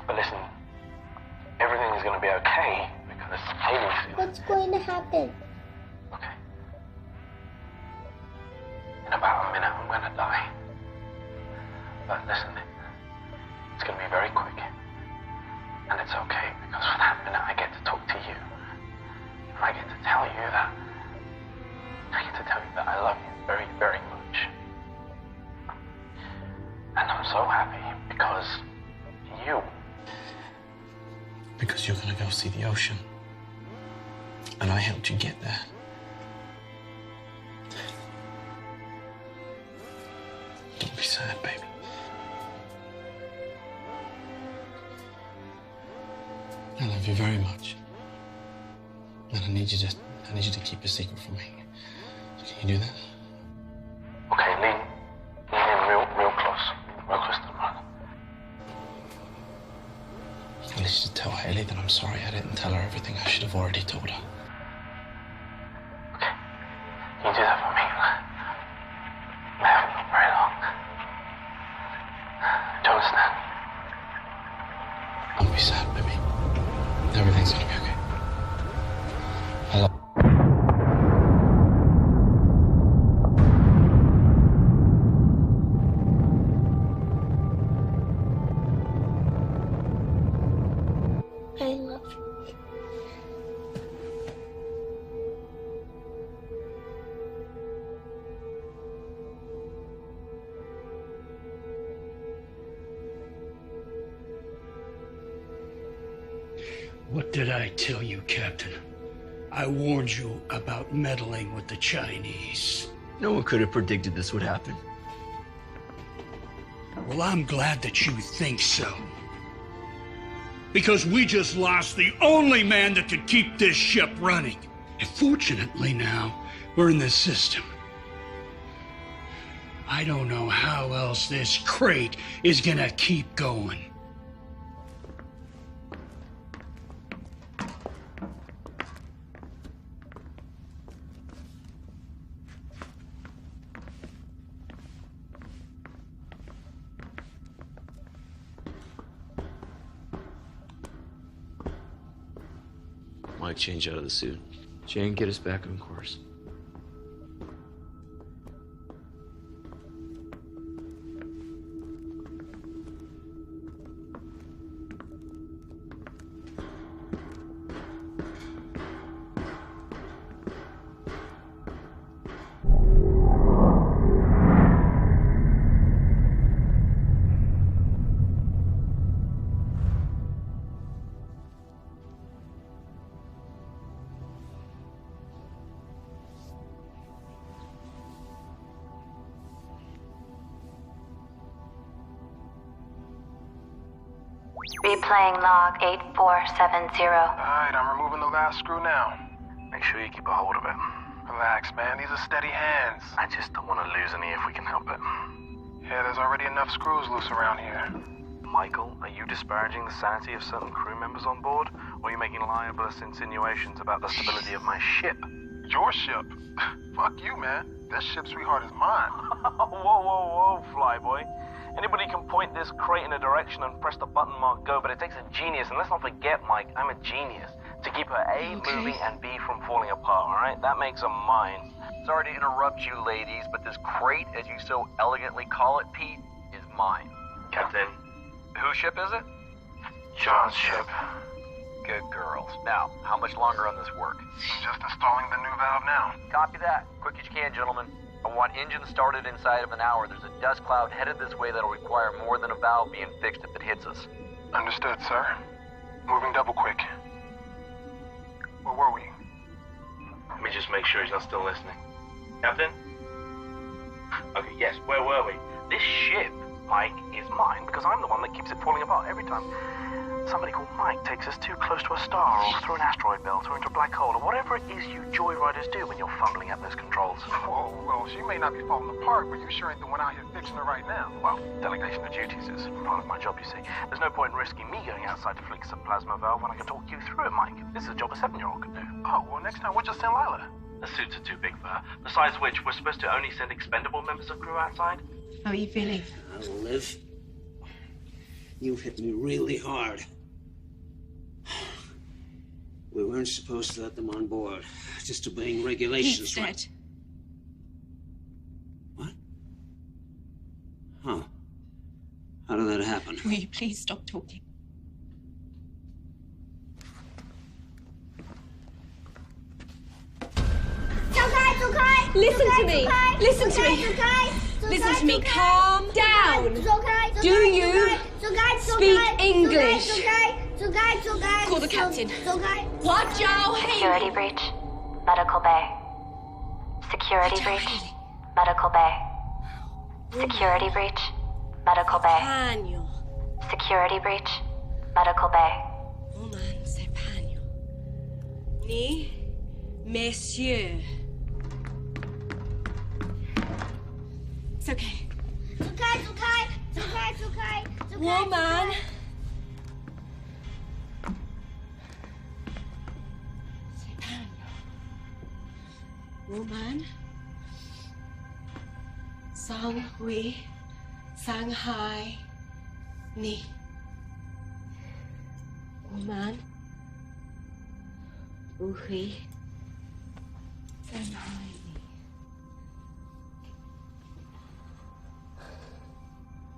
C: But listen, everything is going to be okay because Haley's here.
H: What's going to happen?
C: Okay. In about a minute, I'm going to die. But listen, it's going to be very quick. And it's okay because for that minute, I get to talk to you. And I get to tell you that. I get to tell you that I love you very, very much. And I'm so happy because you.
I: Because you're going to go see the ocean. And I helped you get there. Don't be sad, baby. I love you very much. And I need you to keep a secret from me. So can you do that?
C: Okay, lean in real close to the brother.
I: I need you to tell Haley that I'm sorry I didn't tell her everything I should have already told her.
C: understand.
I: Don't be sad, baby. Everything's gonna be okay. Hello.
H: I love you.
S: What did I tell you, Captain? I warned you about meddling with the Chinese.
K: No one could have predicted this would happen.
S: Well, I'm glad that you think so. Because we just lost the only man that could keep this ship running. And fortunately now, we're in the system. I don't know how else this crate is gonna keep going.
I: Mike, change out of the suit. Jane, get us back on course.
F: Replaying log 8470.
B: Alright, I'm removing the last screw now.
C: Make sure you keep a hold of it.
B: Relax, man. These are steady hands.
C: I just don't want to lose any if we can help it.
B: Yeah, there's already enough screws loose around here.
C: Michael, are you disparaging the sanity of certain crew members on board? Or are you making libelous insinuations about the stability of my ship?
B: Your ship? Fuck you, man. That ship, sweetheart, is mine.
C: Whoa, flyboy. Anybody can point this crate in a direction and press the button marked go, but it takes a genius, and let's not forget, Mike, I'm a genius, to keep her A moving and B from falling apart, alright? That makes her mine.
A: Sorry to interrupt you, ladies, but this crate, as you so elegantly call it, Pete, is mine.
C: Captain.
A: Whose ship is it?
C: John's ship.
A: Good girls. Now, how much longer on this work?
B: Just installing the new valve now.
A: Copy that. Quick as you can, gentlemen. I want engine started inside of an hour. There's a dust cloud headed this way that'll require more than a valve being fixed if it hits us.
B: Understood, sir. Moving double quick. Where were we?
C: Let me just make sure he's not still listening. Captain? Okay, yes, where were we? This ship, Mike, is mine because I'm the one that keeps it falling apart every time somebody called Mike takes us too close to a star or through an asteroid belt or into a black hole or whatever it is you joyriders do when you're fumbling at those controls.
B: Whoa, well, she may not be falling apart, but you sure ain't the one out here fixing her right now.
C: Well, delegation of duties is part of my job, you see. There's no point in risking me going outside to fix a plasma valve when I can talk you through it, Mike. This is a job a 7-year-old could do.
B: Oh, well, next time we'll just send Lila.
C: The suits are too big for her. Besides which, we're supposed to only send expendable members of crew outside.
G: How are you feeling?
V: Liv, you've hit me really hard. We weren't supposed to let them on board. Just obeying regulations.
G: Pete's dead.
V: What? Huh. How did that happen?
G: Will you please stop talking?
P: Listen to me. Listen to me. Listen to me. Calm down. Do you speak English? Call the captain. Watch out.
F: Security breach. Medical bay. Security breach. Medical bay. Security breach. Medical bay. Security breach. Medical bay.
P: Woman, c'est Pagno. Ni, messieurs. It's okay. Woman. C'est Pagno. Woman. Sang Hui. Sang Hai.
M: Ni. Woman. Uhi.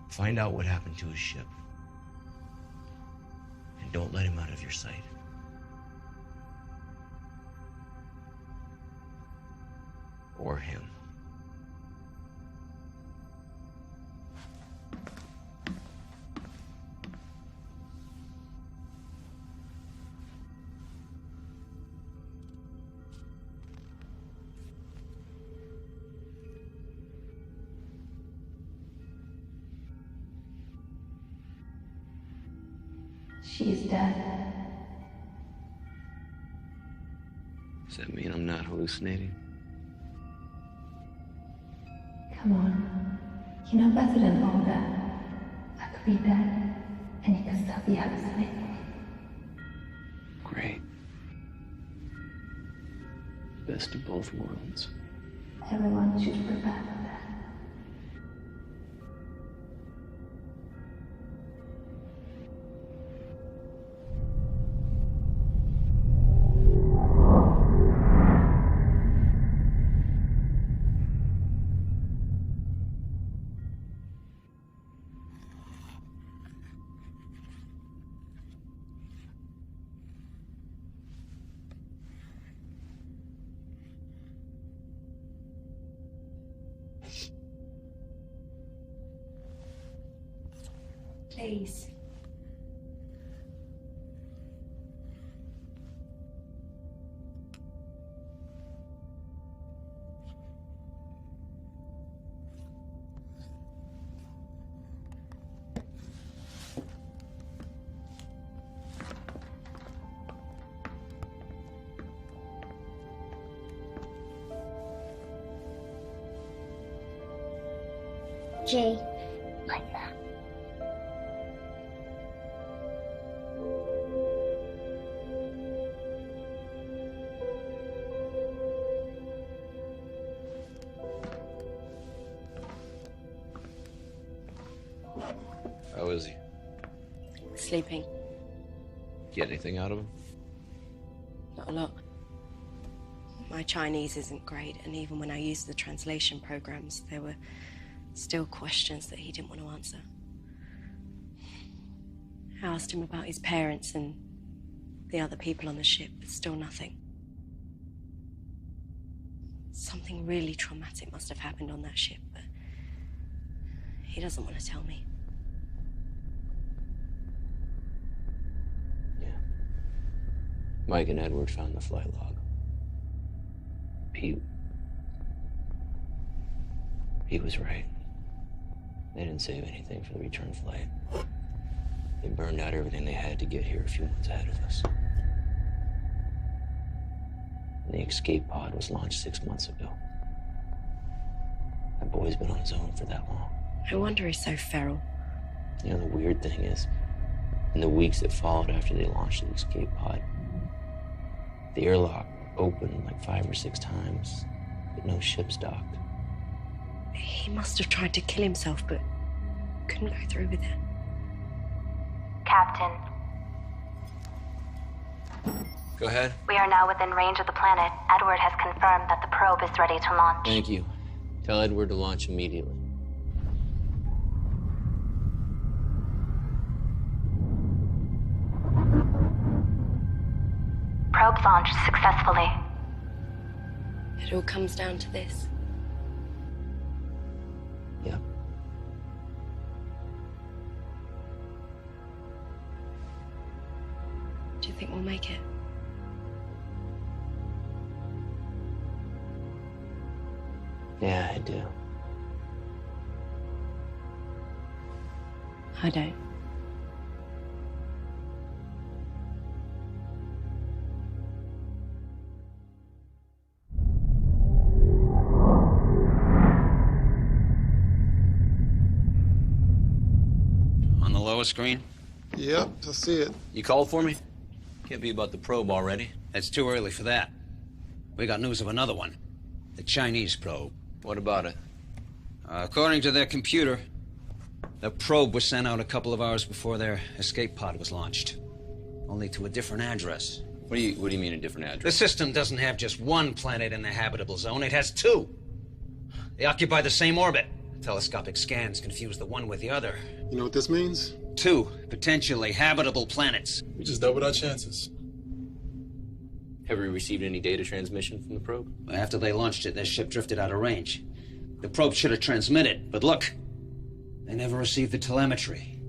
I: Find out what happened to his ship. And don't let him out of your sight. Or him.
T: She's dead.
I: Does that mean I'm not hallucinating?
T: Come on. You know better than all that. I could be dead, and you could still be hallucinating.
I: Great. Best of both worlds.
T: Everyone should prepare for that. Please.
H: Jay, like that.
I: How is he?
M: Sleeping.
I: Get anything out of him?
M: Not a lot. My Chinese isn't great, and even when I used the translation programs, there were still questions that he didn't want to answer. I asked him about his parents and the other people on the ship, but still nothing. Something really traumatic must have happened on that ship, but he doesn't want to tell me.
I: Mike and Edward found the flight log. Pete. He was right. They didn't save anything for the return flight. They burned out everything they had to get here a few months ahead of us. And the escape pod was launched 6 months ago. That boy's been on his own for that long.
M: No wonder he's so feral.
I: You know, the weird thing is, in the weeks that followed after they launched the escape pod, the airlock opened like 5 or 6 times, but no ships docked.
M: He must have tried to kill himself, but couldn't go through with it.
F: Captain,
I: Go ahead.
F: we are now within range of the planet. Edward has confirmed that the probe is ready to launch.
I: Thank you. Tell Edward to launch immediately.
F: Probe launched successfully.
M: It all comes down to this.
I: Yeah.
M: Do you think we'll make it?
I: Yeah, I do.
M: I don't.
J: On the lower screen?
Q: Yep, I see it.
J: You called for me?
O: Can't be about the probe already.
J: It's too early for that. We got news of another one. The Chinese probe.
O: What about it?
J: According to their computer, The probe was sent out a couple of hours before their escape pod was launched. Only to a different address.
O: What do you mean a different address?
J: The system doesn't have just one planet in the habitable zone, it has two. They occupy the same orbit. Telescopic scans confuse the one with the other.
Q: You know what this means?
J: Two potentially habitable planets.
Q: We just doubled our chances.
O: Have we received any data transmission from the probe?
J: After they launched it, their ship drifted out of range. The probe should have transmitted, but look, they never received the telemetry.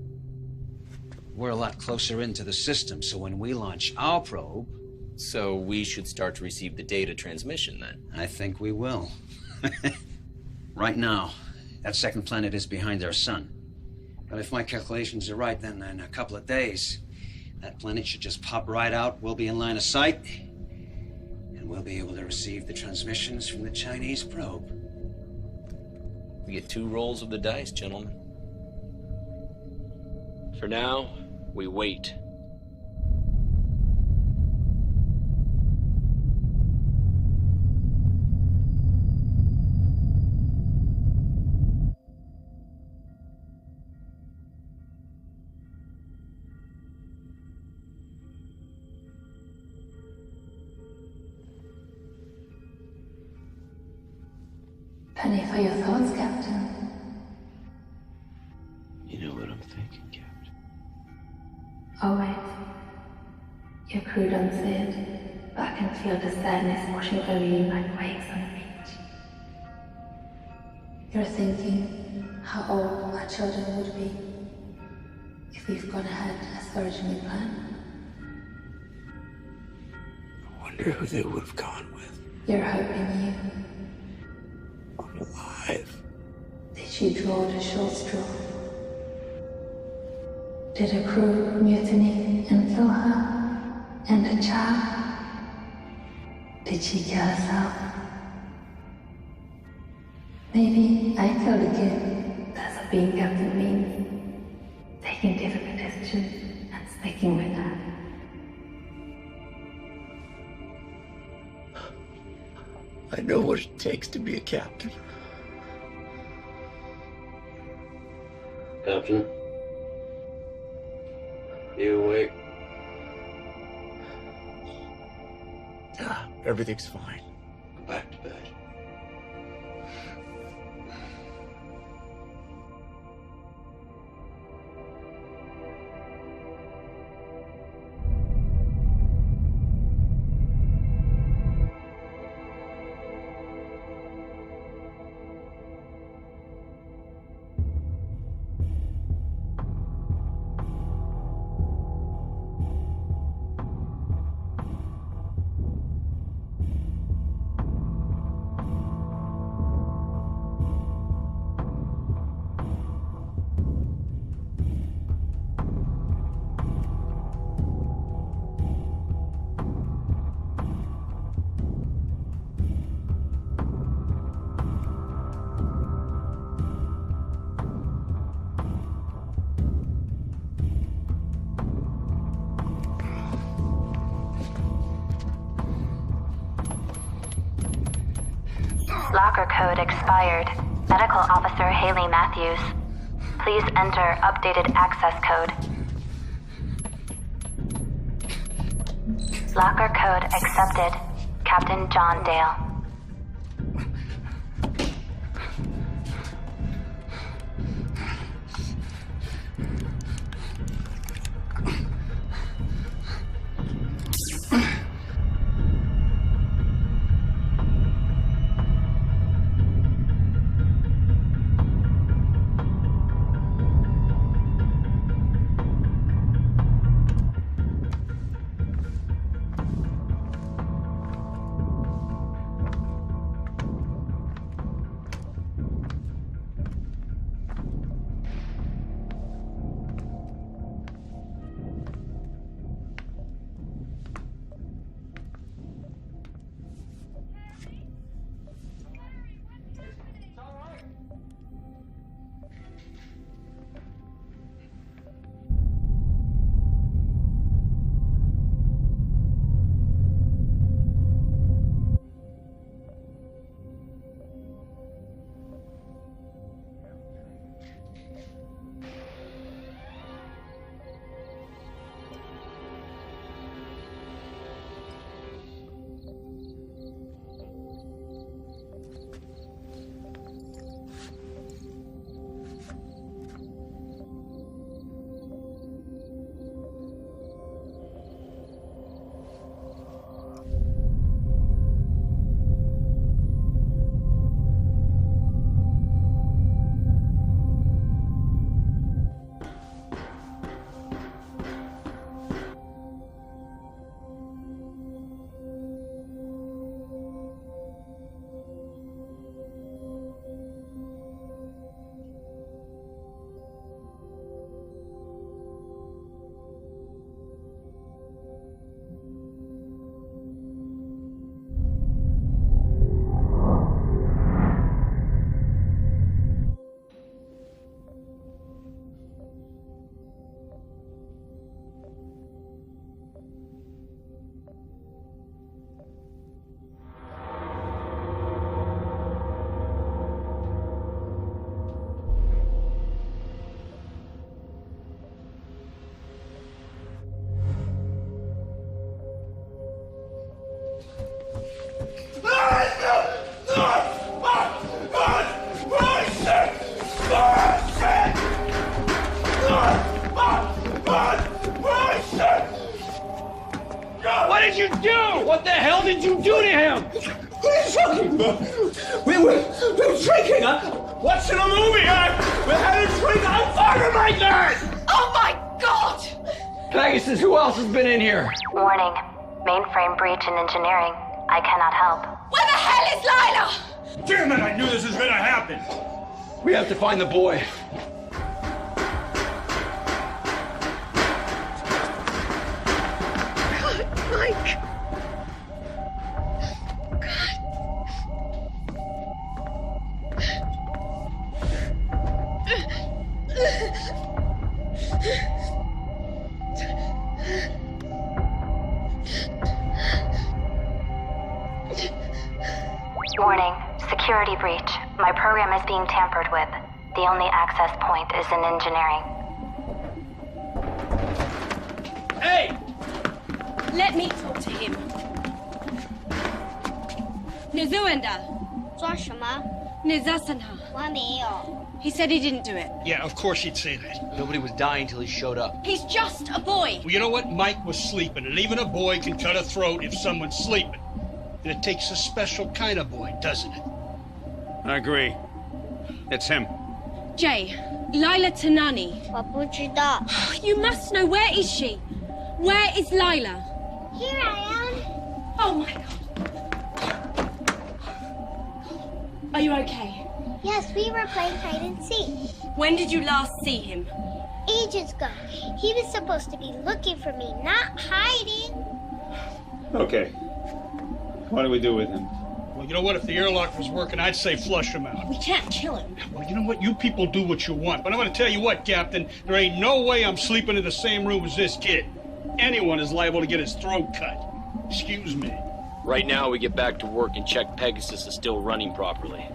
J: We're a lot closer into the system, so when we launch our probe...
O: So we should start to receive the data transmission, then?
J: I think we will. Right now, that second planet is behind their sun. But if my calculations are right, then in a couple of days, that planet should just pop right out, we'll be in line of sight, and we'll be able to receive the transmissions from the Chinese probe.
O: We get 2 rolls of the dice, gentlemen. For now, we wait.
T: Penny for your thoughts, Captain.
I: You know what I'm thinking, Captain?
T: Always. Your crew don't see it, but I can feel the sadness washing over you like waves on the beach. You're thinking how old our children would be if we've gone ahead as originally planned.
I: I wonder who they would have gone with.
T: You're hoping you.
I: Alive.
T: Did she draw the short straw? Did her crew mutiny and kill her? And the child? Did she kill herself? Maybe I killed the kid. That's what being captain means. Taking difficult decisions and sticking with that.
I: I know what it takes to be a captain.
O: Captain? You awake?
I: Everything's fine.
O: Go back to bed.
F: Locker code expired. Medical Officer Haley Matthews. Please enter updated access code. Locker code accepted. Captain John Dale.
N: What the hell did you do to him?
L: What are you talking about? We were drinking, huh? What's in a movie, huh? We had a drink on fire right there!
R: Oh my God!
D: Pegasus, who else has been in here?
F: Warning. Mainframe breach in engineering. I cannot help.
R: Where the hell is Lila?
S: Damn it, I knew this was gonna happen.
D: We have to find the boy.
R: God, Mike.
F: Warning. Security breach. My program is being tampered with. The only access point is in engineering.
R: Hey! Let me talk to him. Nizuenda.
H: 抓什么？
R: Nizasanha.
H: 我还没有。
R: He said he didn't do it.
S: Yeah, of course he'd say that.
O: Nobody was dying till he showed up.
R: He's just a boy.
S: Well, you know what? Mike was sleeping, and even a boy can cut a throat if someone's sleeping. And it takes a special kind of boy, doesn't it?
L: I agree. It's him.
R: Jay, Lila Tanani.
H: 我不知道。
R: You must know. Where is she? Where is Lila?
H: Here I am.
R: Oh my God. Are you okay?
H: Yes, we were playing hide and seek.
R: When did you last see him?
H: Ages ago. He was supposed to be looking for me, not hiding.
L: Okay. What do we do with him?
S: Well, you know what? If the airlock was working, I'd say flush him out.
R: We can't kill him.
S: Well, you know what? You people do what you want. But I'm going to tell you what, Captain. There ain't no way I'm sleeping in the same room as this kid. Anyone is liable to get his throat cut. Excuse me.
O: Right now, we get back to work and check Pegasus is still running properly.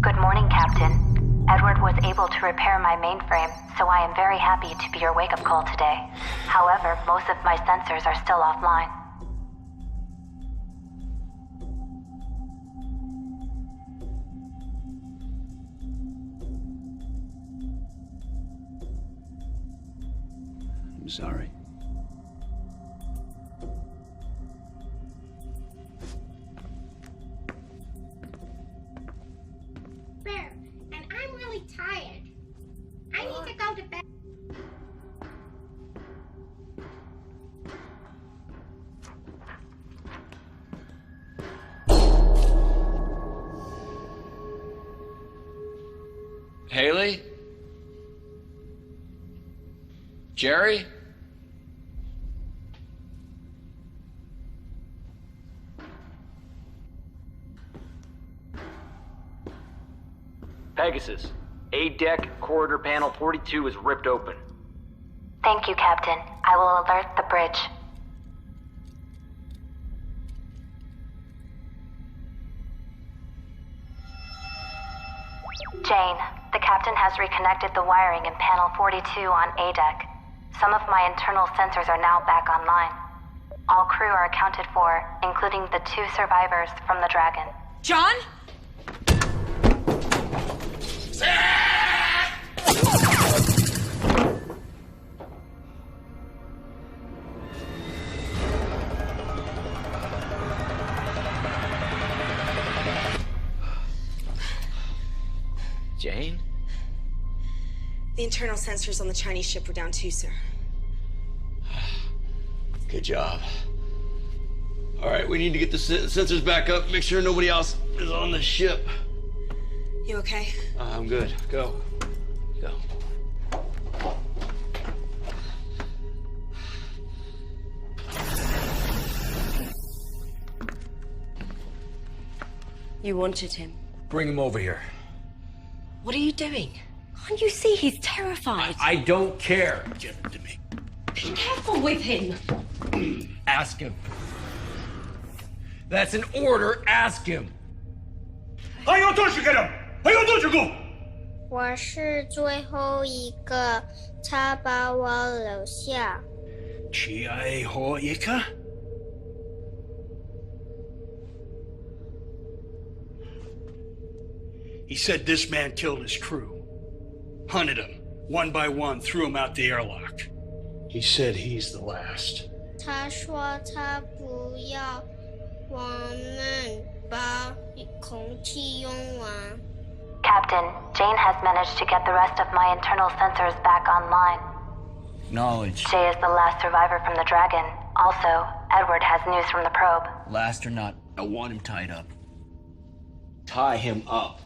F: Good morning, Captain. Edward was able to repair my mainframe, so I am very happy to be your wake-up call today. However, most of my sensors are still offline.
L: I'm sorry.
H: Bear, and I'm really tired. I need to go to bed.
D: Haley? Jerry?
A: Pegasus, A-deck corridor panel 42 is ripped open.
F: Thank you, Captain. I will alert the bridge. Jane, the captain has reconnected the wiring in panel 42 on A-deck. Some of my internal sensors are now back online. All crew are accounted for, including the 2 survivors from the Dragon.
R: John?
O: Jane?
G: The internal sensors on the Chinese ship were down too, sir.
D: Good job. All right, we need to get the sensors back up, make sure nobody else is on the ship.
G: You okay?
D: I'm good. Go. Go.
M: You wanted him.
D: Bring him over here.
M: What are you doing? Can't you see he's terrified?
D: I don't care.
S: Give him to me.
M: Be careful with him.
D: Ask him. That's an order. Ask him.
S: 还有多少个人？还有多少个？
H: 我是最后一个，他把我留下。
S: 最后一个？ He said this man killed his crew. Hunted them, one by one, threw them out the airlock. He said he's the last.
H: 他说他不要我们把空气用完。
F: Captain, Jane has managed to get the rest of my internal sensors back online.
K: Knowledge.
F: Jay is the last survivor from the Dragon. Also, Edward has news from the probe.
K: Last or not, I want him tied up.
N: Tie him up.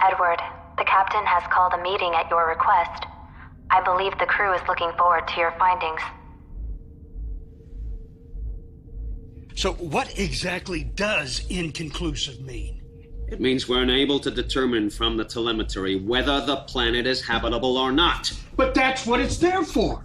F: Edward, the captain has called a meeting at your request. I believe the crew is looking forward to your findings.
S: So what exactly does inconclusive mean?
E: It means we're unable to determine from the telemetry whether the planet is habitable or not.
S: But that's what it's there for.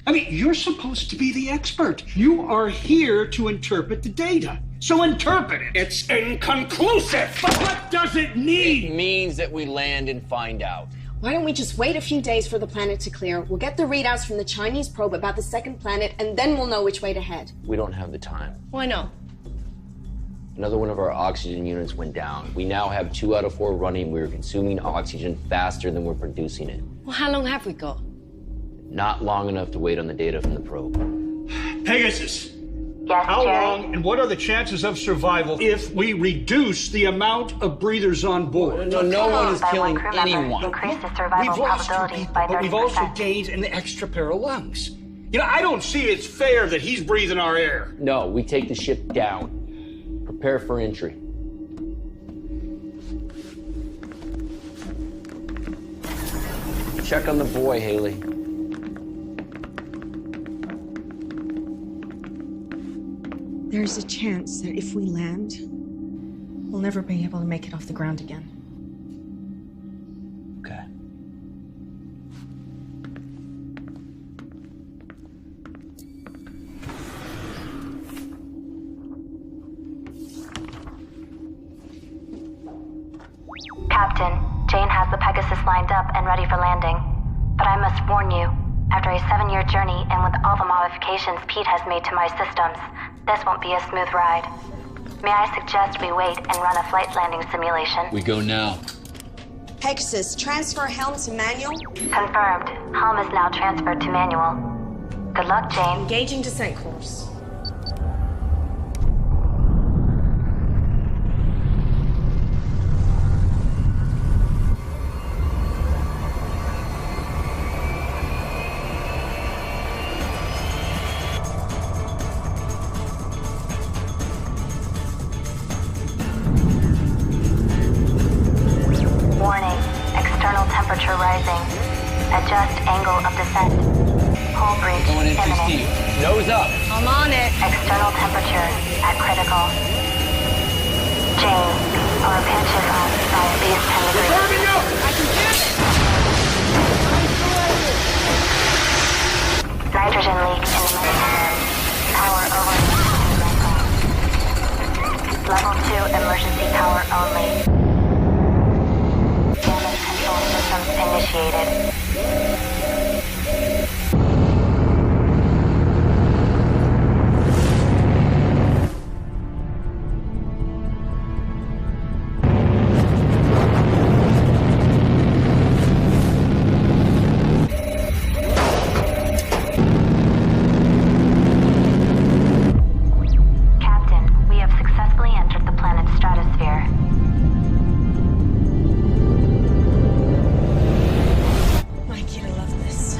S: I mean, you're supposed to be the expert. You are here to interpret the data. So interpret it. It's inconclusive. But what does it mean?
D: It means that we land and find out.
P: Why don't we just wait a few days for the planet to clear? We'll get the readouts from the Chinese probe about the second planet, and then we'll know which way to head.
I: We don't have the time.
P: Why not?
I: Another one of our oxygen units went down. We now have 2 out of 4 running. We're consuming oxygen faster than we're producing it.
M: Well, how long have we got?
I: Not long enough to wait on the data from the probe.
S: Pegasus.
F: Yes,
S: How
F: Jerry?
S: long and what are the chances of survival if we reduce the amount of breathers on board?
D: No one is killing
F: crew member
D: anyone.
F: Increase the survival
S: We've lost 2
F: probability
S: people,
F: by
S: but
F: 30%.
S: we've also gained an extra pair of lungs. You know, I don't see it's fair that he's breathing our air.
I: No, we take the ship down. Prepare for entry. Check on the boy, Haley.
G: There's a chance that if we land, we'll never be able to make it off the ground again.
I: Okay.
F: Captain, Jane has the Pegasus lined up and ready for landing. But I must warn you, after a 7-year journey and with all the modifications Pete has made to my systems, this won't be a smooth ride. May I suggest we wait and run a flight landing simulation?
D: We go now.
G: Pegasus, transfer helm to manual.
F: Confirmed. Helm is now transferred to manual. Good luck, Jane.
G: Engaging descent course.
F: Warning. External temperature rising. Adjust angle of descent. Hull breach
D: Going in too
F: imminent.
D: steep. Nose up.
P: I'm on it.
F: External temperature at critical. Jane, our pitch is off by at least 10 degrees.
P: I can hear it.
F: Nitrogen leak in the manifold. Power over. Level 2 emergency power only. Damage control systems initiated. Captain, we have successfully entered the planet's stratosphere.
G: Mike, you'd love this.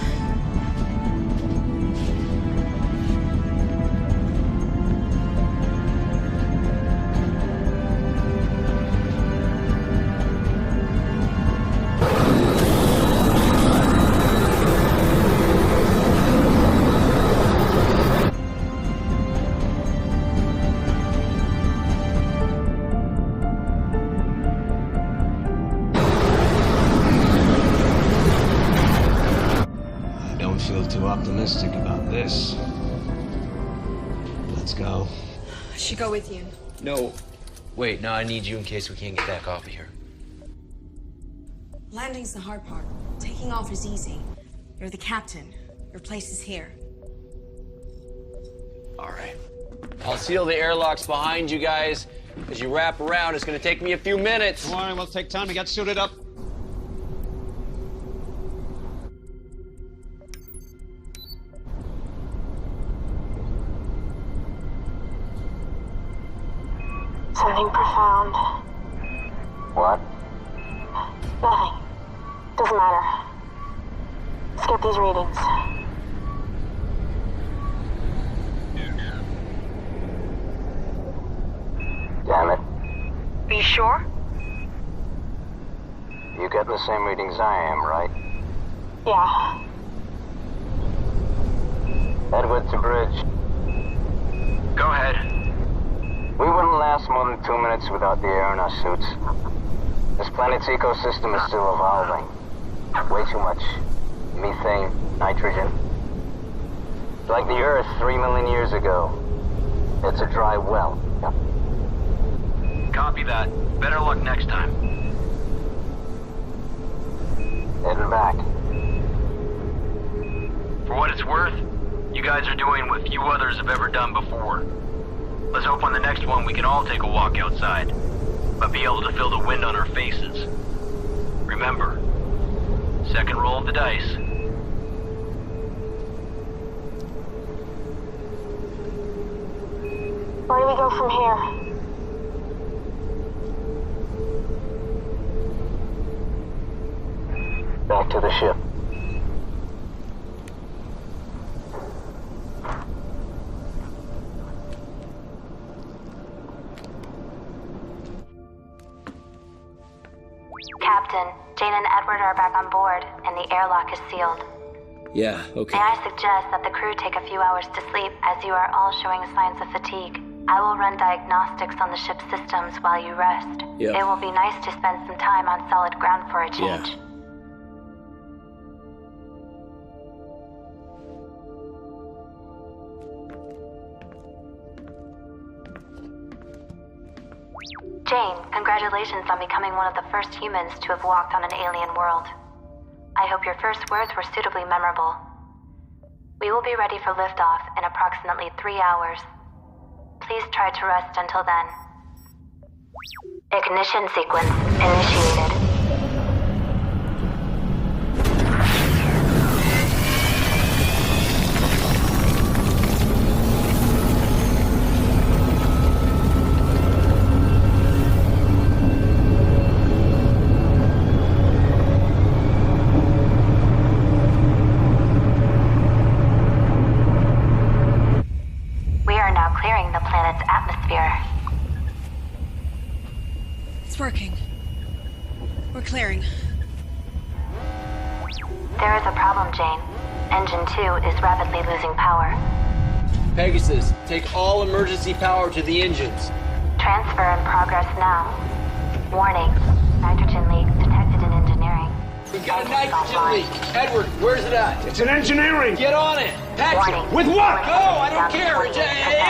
N: I don't feel too optimistic about this. Let's go.
P: I should go with you.
D: No. Wait, no, I need you in case we can't get back off of here.
G: Landing's the hard part. Taking off is easy. You're the captain. Your place is here.
D: All right. I'll seal the airlocks behind you guys. As you wrap around, it's gonna take me a few minutes.
K: Don't worry, we'll take time to get suited up.
P: Something profound.
C: What?
P: Nothing. Doesn't matter. Skip these readings.
C: Damn it.
P: Are you sure?
C: You getting the same readings I am, right?
P: Yeah.
C: Edward to bridge.
A: Go ahead.
C: We wouldn't last more than 2 minutes without the air in our suits. This planet's ecosystem is still evolving. Way too much methane, nitrogen. Like the Earth 3 million years ago. It's a dry well.
A: Copy that. Better luck next time.
C: Heading back.
A: For what it's worth, you guys are doing what few others have ever done before. Let's hope on the next one we can all take a walk outside, but be able to feel the wind on our faces. Remember, second roll of the dice.
P: Where do we go from here?
C: Back to the ship.
F: Captain, Jane and Edward are back on board, and the airlock is sealed.
N: Yeah, okay.
F: May I suggest that the crew take a few hours to sleep, as you are all showing signs of fatigue. I will run diagnostics on the ship's systems while you rest.
N: Yeah.
F: It will be nice to spend some time on solid ground for a change.
N: Yeah.
F: Jane, congratulations on becoming one of the first humans to have walked on an alien world. I hope your first words were suitably memorable. We will be ready for liftoff in approximately 3 hours. Please try to rest until then. Ignition sequence initiated. Clearing the planet's atmosphere.
G: It's working. We're clearing.
F: There is a problem, Jane. Engine 2 is rapidly losing power.
D: Pegasus, take all emergency power to the engines.
F: Transfer in progress now. Warning, nitrogen leak detected in engineering.
D: We've got a nitrogen leak. Edward, where's it at?
S: It's in engineering.
D: Get on it. Patrick.
S: With what?
D: Go, I don't care.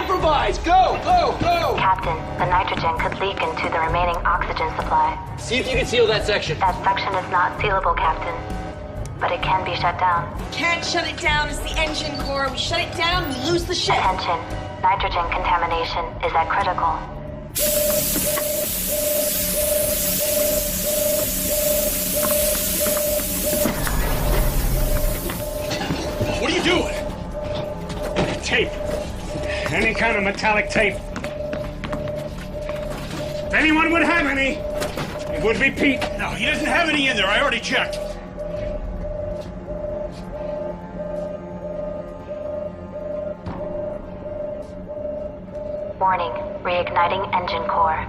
D: Improvise. Go, go, go.
F: Captain, the nitrogen could leak into the remaining oxygen supply.
D: See if you can seal that section.
F: That section is not sealable, Captain. But it can be shut down.
G: Can't shut it down. It's the engine core. We shut it down, we lose the ship.
F: Attention. Nitrogen contamination is at critical.
S: What are you doing? Tape. Any kind of metallic tape. If anyone would have any, it would be Pete. No, he doesn't have any in there. I already checked.
F: Warning, reigniting engine core.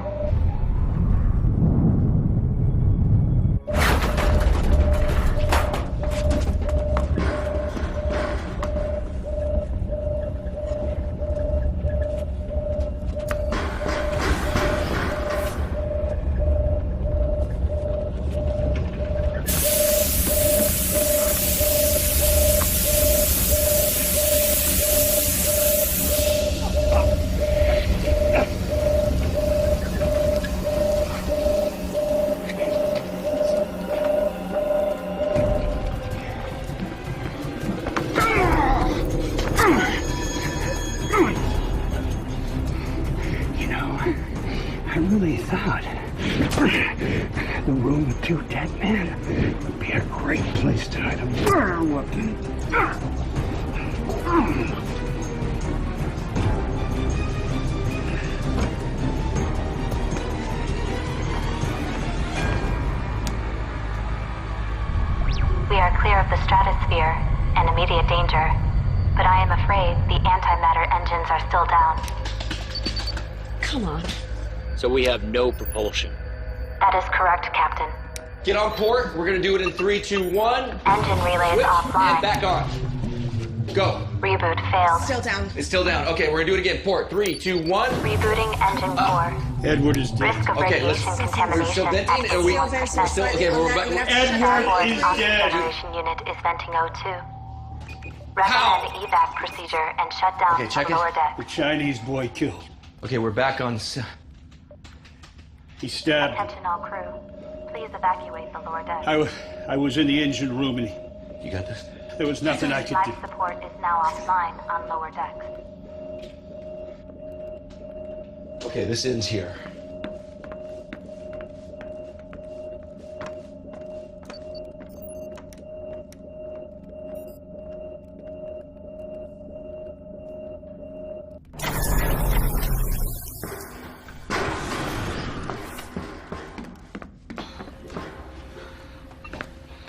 S: thought. The room with 2 dead men would be a great place to hide a murder weapon.
F: We are clear of the stratosphere and immediate danger, but I am afraid the antimatter engines are still down.
G: Come on.
O: So we have no propulsion.
F: That is correct, Captain.
D: Get on port. We're gonna do it in 3, 2, 1.
F: Engine relay is
D: Switch
F: offline.
D: and back on. Go.
F: Reboot failed.
G: Still down.
D: It's still down. Okay, we're gonna do it again. Port. 3, 2, 1.
F: Rebooting engine core.
S: Edward is dead.
F: Risk of
D: Okay,
F: radiation
D: we're
F: contamination
D: still venting,
F: at
D: and we're
F: 51%.
D: still okay. We're back.
S: Edward is dead.
F: Generation unit is venting O2. Recommend evac procedure and shut down
D: Okay, check
F: the
D: it.
F: lower deck.
S: The Chinese boy killed.
D: Okay, we're back on.
S: He stabbed.
F: Attention all crew. Please evacuate the lower deck.
S: I was in the engine room and
D: You got this?
S: there was nothing I could do.
F: Life support is now offline on lower decks.
D: Okay, this ends here.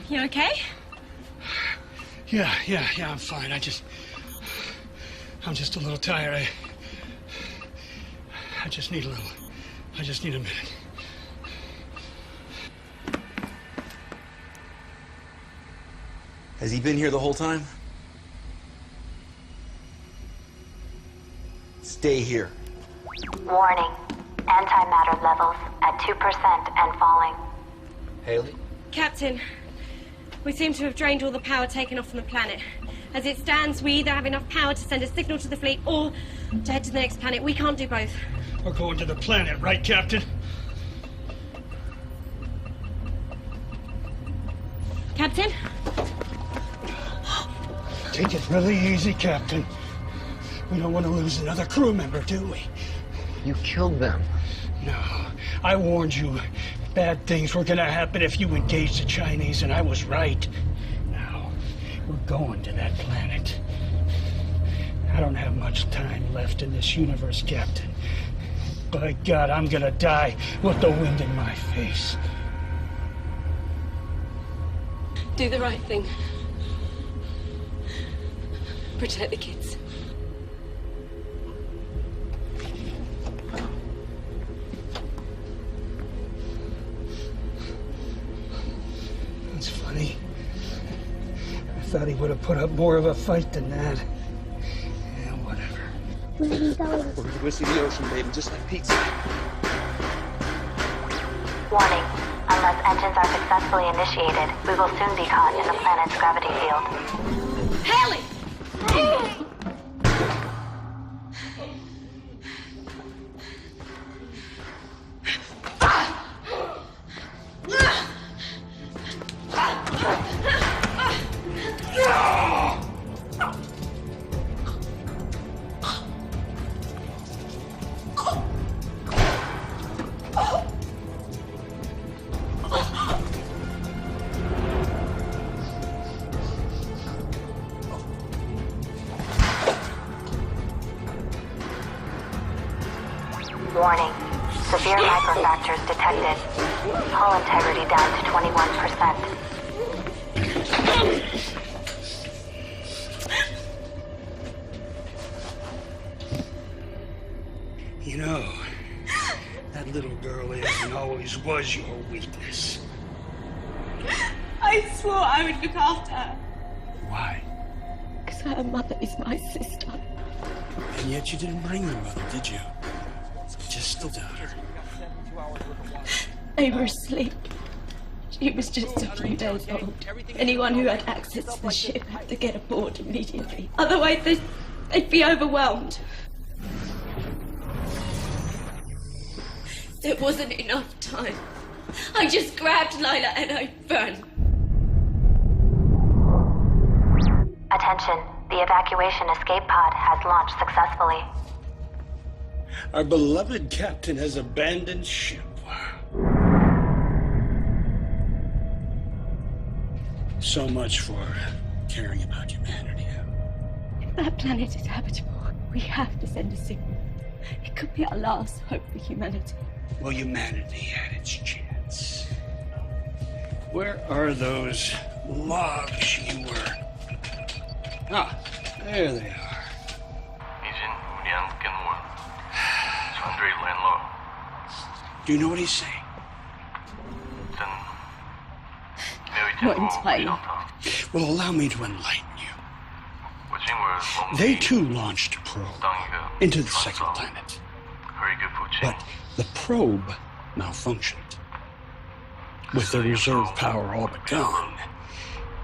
G: You okay?
S: Yeah, I'm fine. I'm just a little tired. I just need a minute.
D: Has he been here the whole time? Stay here.
F: Warning. Antimatter levels at 2% and falling.
D: Haley?
M: Captain, we seem to have drained all the power taken off from the planet. As it stands, we either have enough power to send a signal to the fleet or to head to the next planet. We can't do both.
S: We're going to the planet, right, Captain?
M: Captain?
S: Take it really easy, Captain. We don't want to lose another crew member, do we?
O: You killed them.
S: No, I warned you. Bad things were gonna happen if you engaged the Chinese, and I was right. Now, we're going to that planet. I don't have much time left in this universe, Captain. By God, I'm gonna die with the wind in my face.
M: Do the right thing. Protect the kids.
S: That's funny. I thought he would have put up more of a fight than that. Yeah, whatever.
Q: We're gonna go see the ocean, baby, just like Pete said.
F: Warning. Unless engines are successfully initiated, we will soon be caught in the planet's gravity field.
M: Haley!
F: Warning. Severe microfractures detected. Hull integrity down to 21%.
S: You know, that little girl is and always was your weakness.
M: I swore I would look after her.
S: Why?
M: Because her mother is my sister.
S: And yet you didn't bring your mother, did you? Just the daughter.
M: They were asleep. She was just a few days old. Anyone who had access to the ship had to get aboard immediately. Otherwise, they'd be overwhelmed. There wasn't enough time. I just grabbed Lila and I ran.
F: Attention. The evacuation escape pod has launched successfully.
S: Our beloved captain has abandoned ship. So much for caring about humanity.
T: If that planet is habitable, we have to send a signal. It could be our last hope for humanity.
S: Well, humanity had its chance. Where are those logs you were? Ah, there they are. Do you know what he's saying?
T: Not entirely.
S: Well, allow me to enlighten you. They too launched a probe into the second planet. But the probe malfunctioned. With the reserve power all but gone,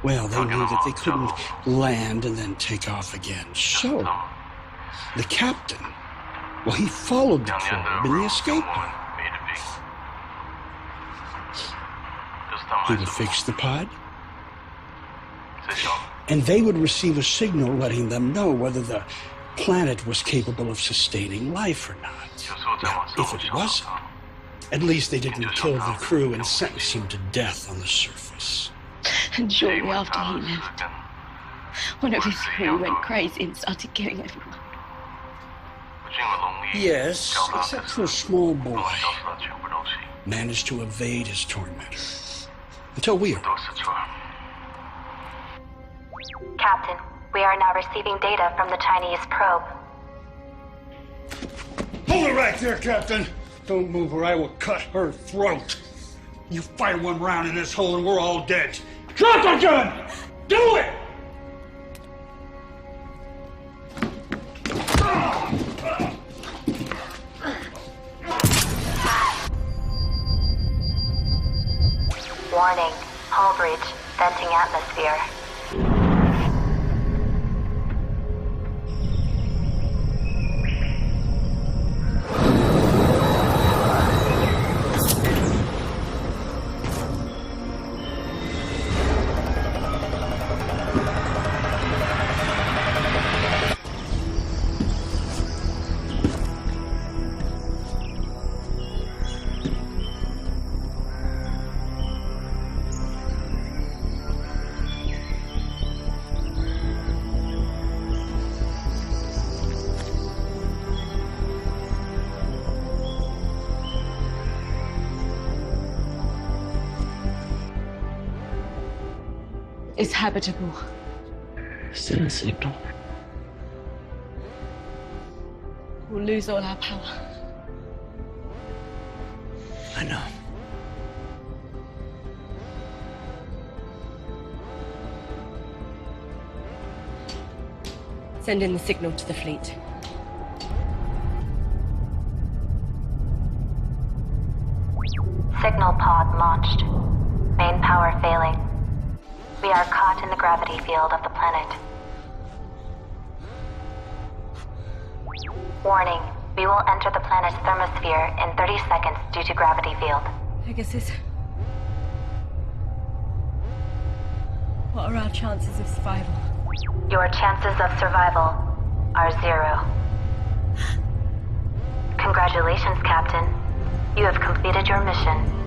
S: well, they knew that they couldn't land and then take off again. So, the captain, well, he followed the probe in the escape pod. He would fix the pod, and they would receive a signal letting them know whether the planet was capable of sustaining life or not. Now, if it wasn't, at least they didn't kill the crew and sentence them to death on the surface.
T: And shortly after he left, one of his crew went crazy and started killing everyone.
S: Yes, except for a small boy. Managed to evade his tormentor. Until we arrived.
F: Captain, we are now receiving data from the Chinese probe.
S: Hold it right there, Captain. Don't move or I will cut her throat. You fire one round in this hole and we're all dead. Drop the gun! Do it!
F: Warning, hull breach, venting atmosphere.
T: It's habitable.
I: Send a signal.
T: We'll lose all our power.
I: I know.
M: Send in the signal to the fleet.
F: Signal pod launched. Main power failing. We are caught in the gravity field of the planet. Warning, we will enter the planet's thermosphere in 30 seconds due to gravity field.
T: Pegasus. What are our chances of survival?
F: Your chances of survival are 0. Congratulations, Captain. You have completed your mission.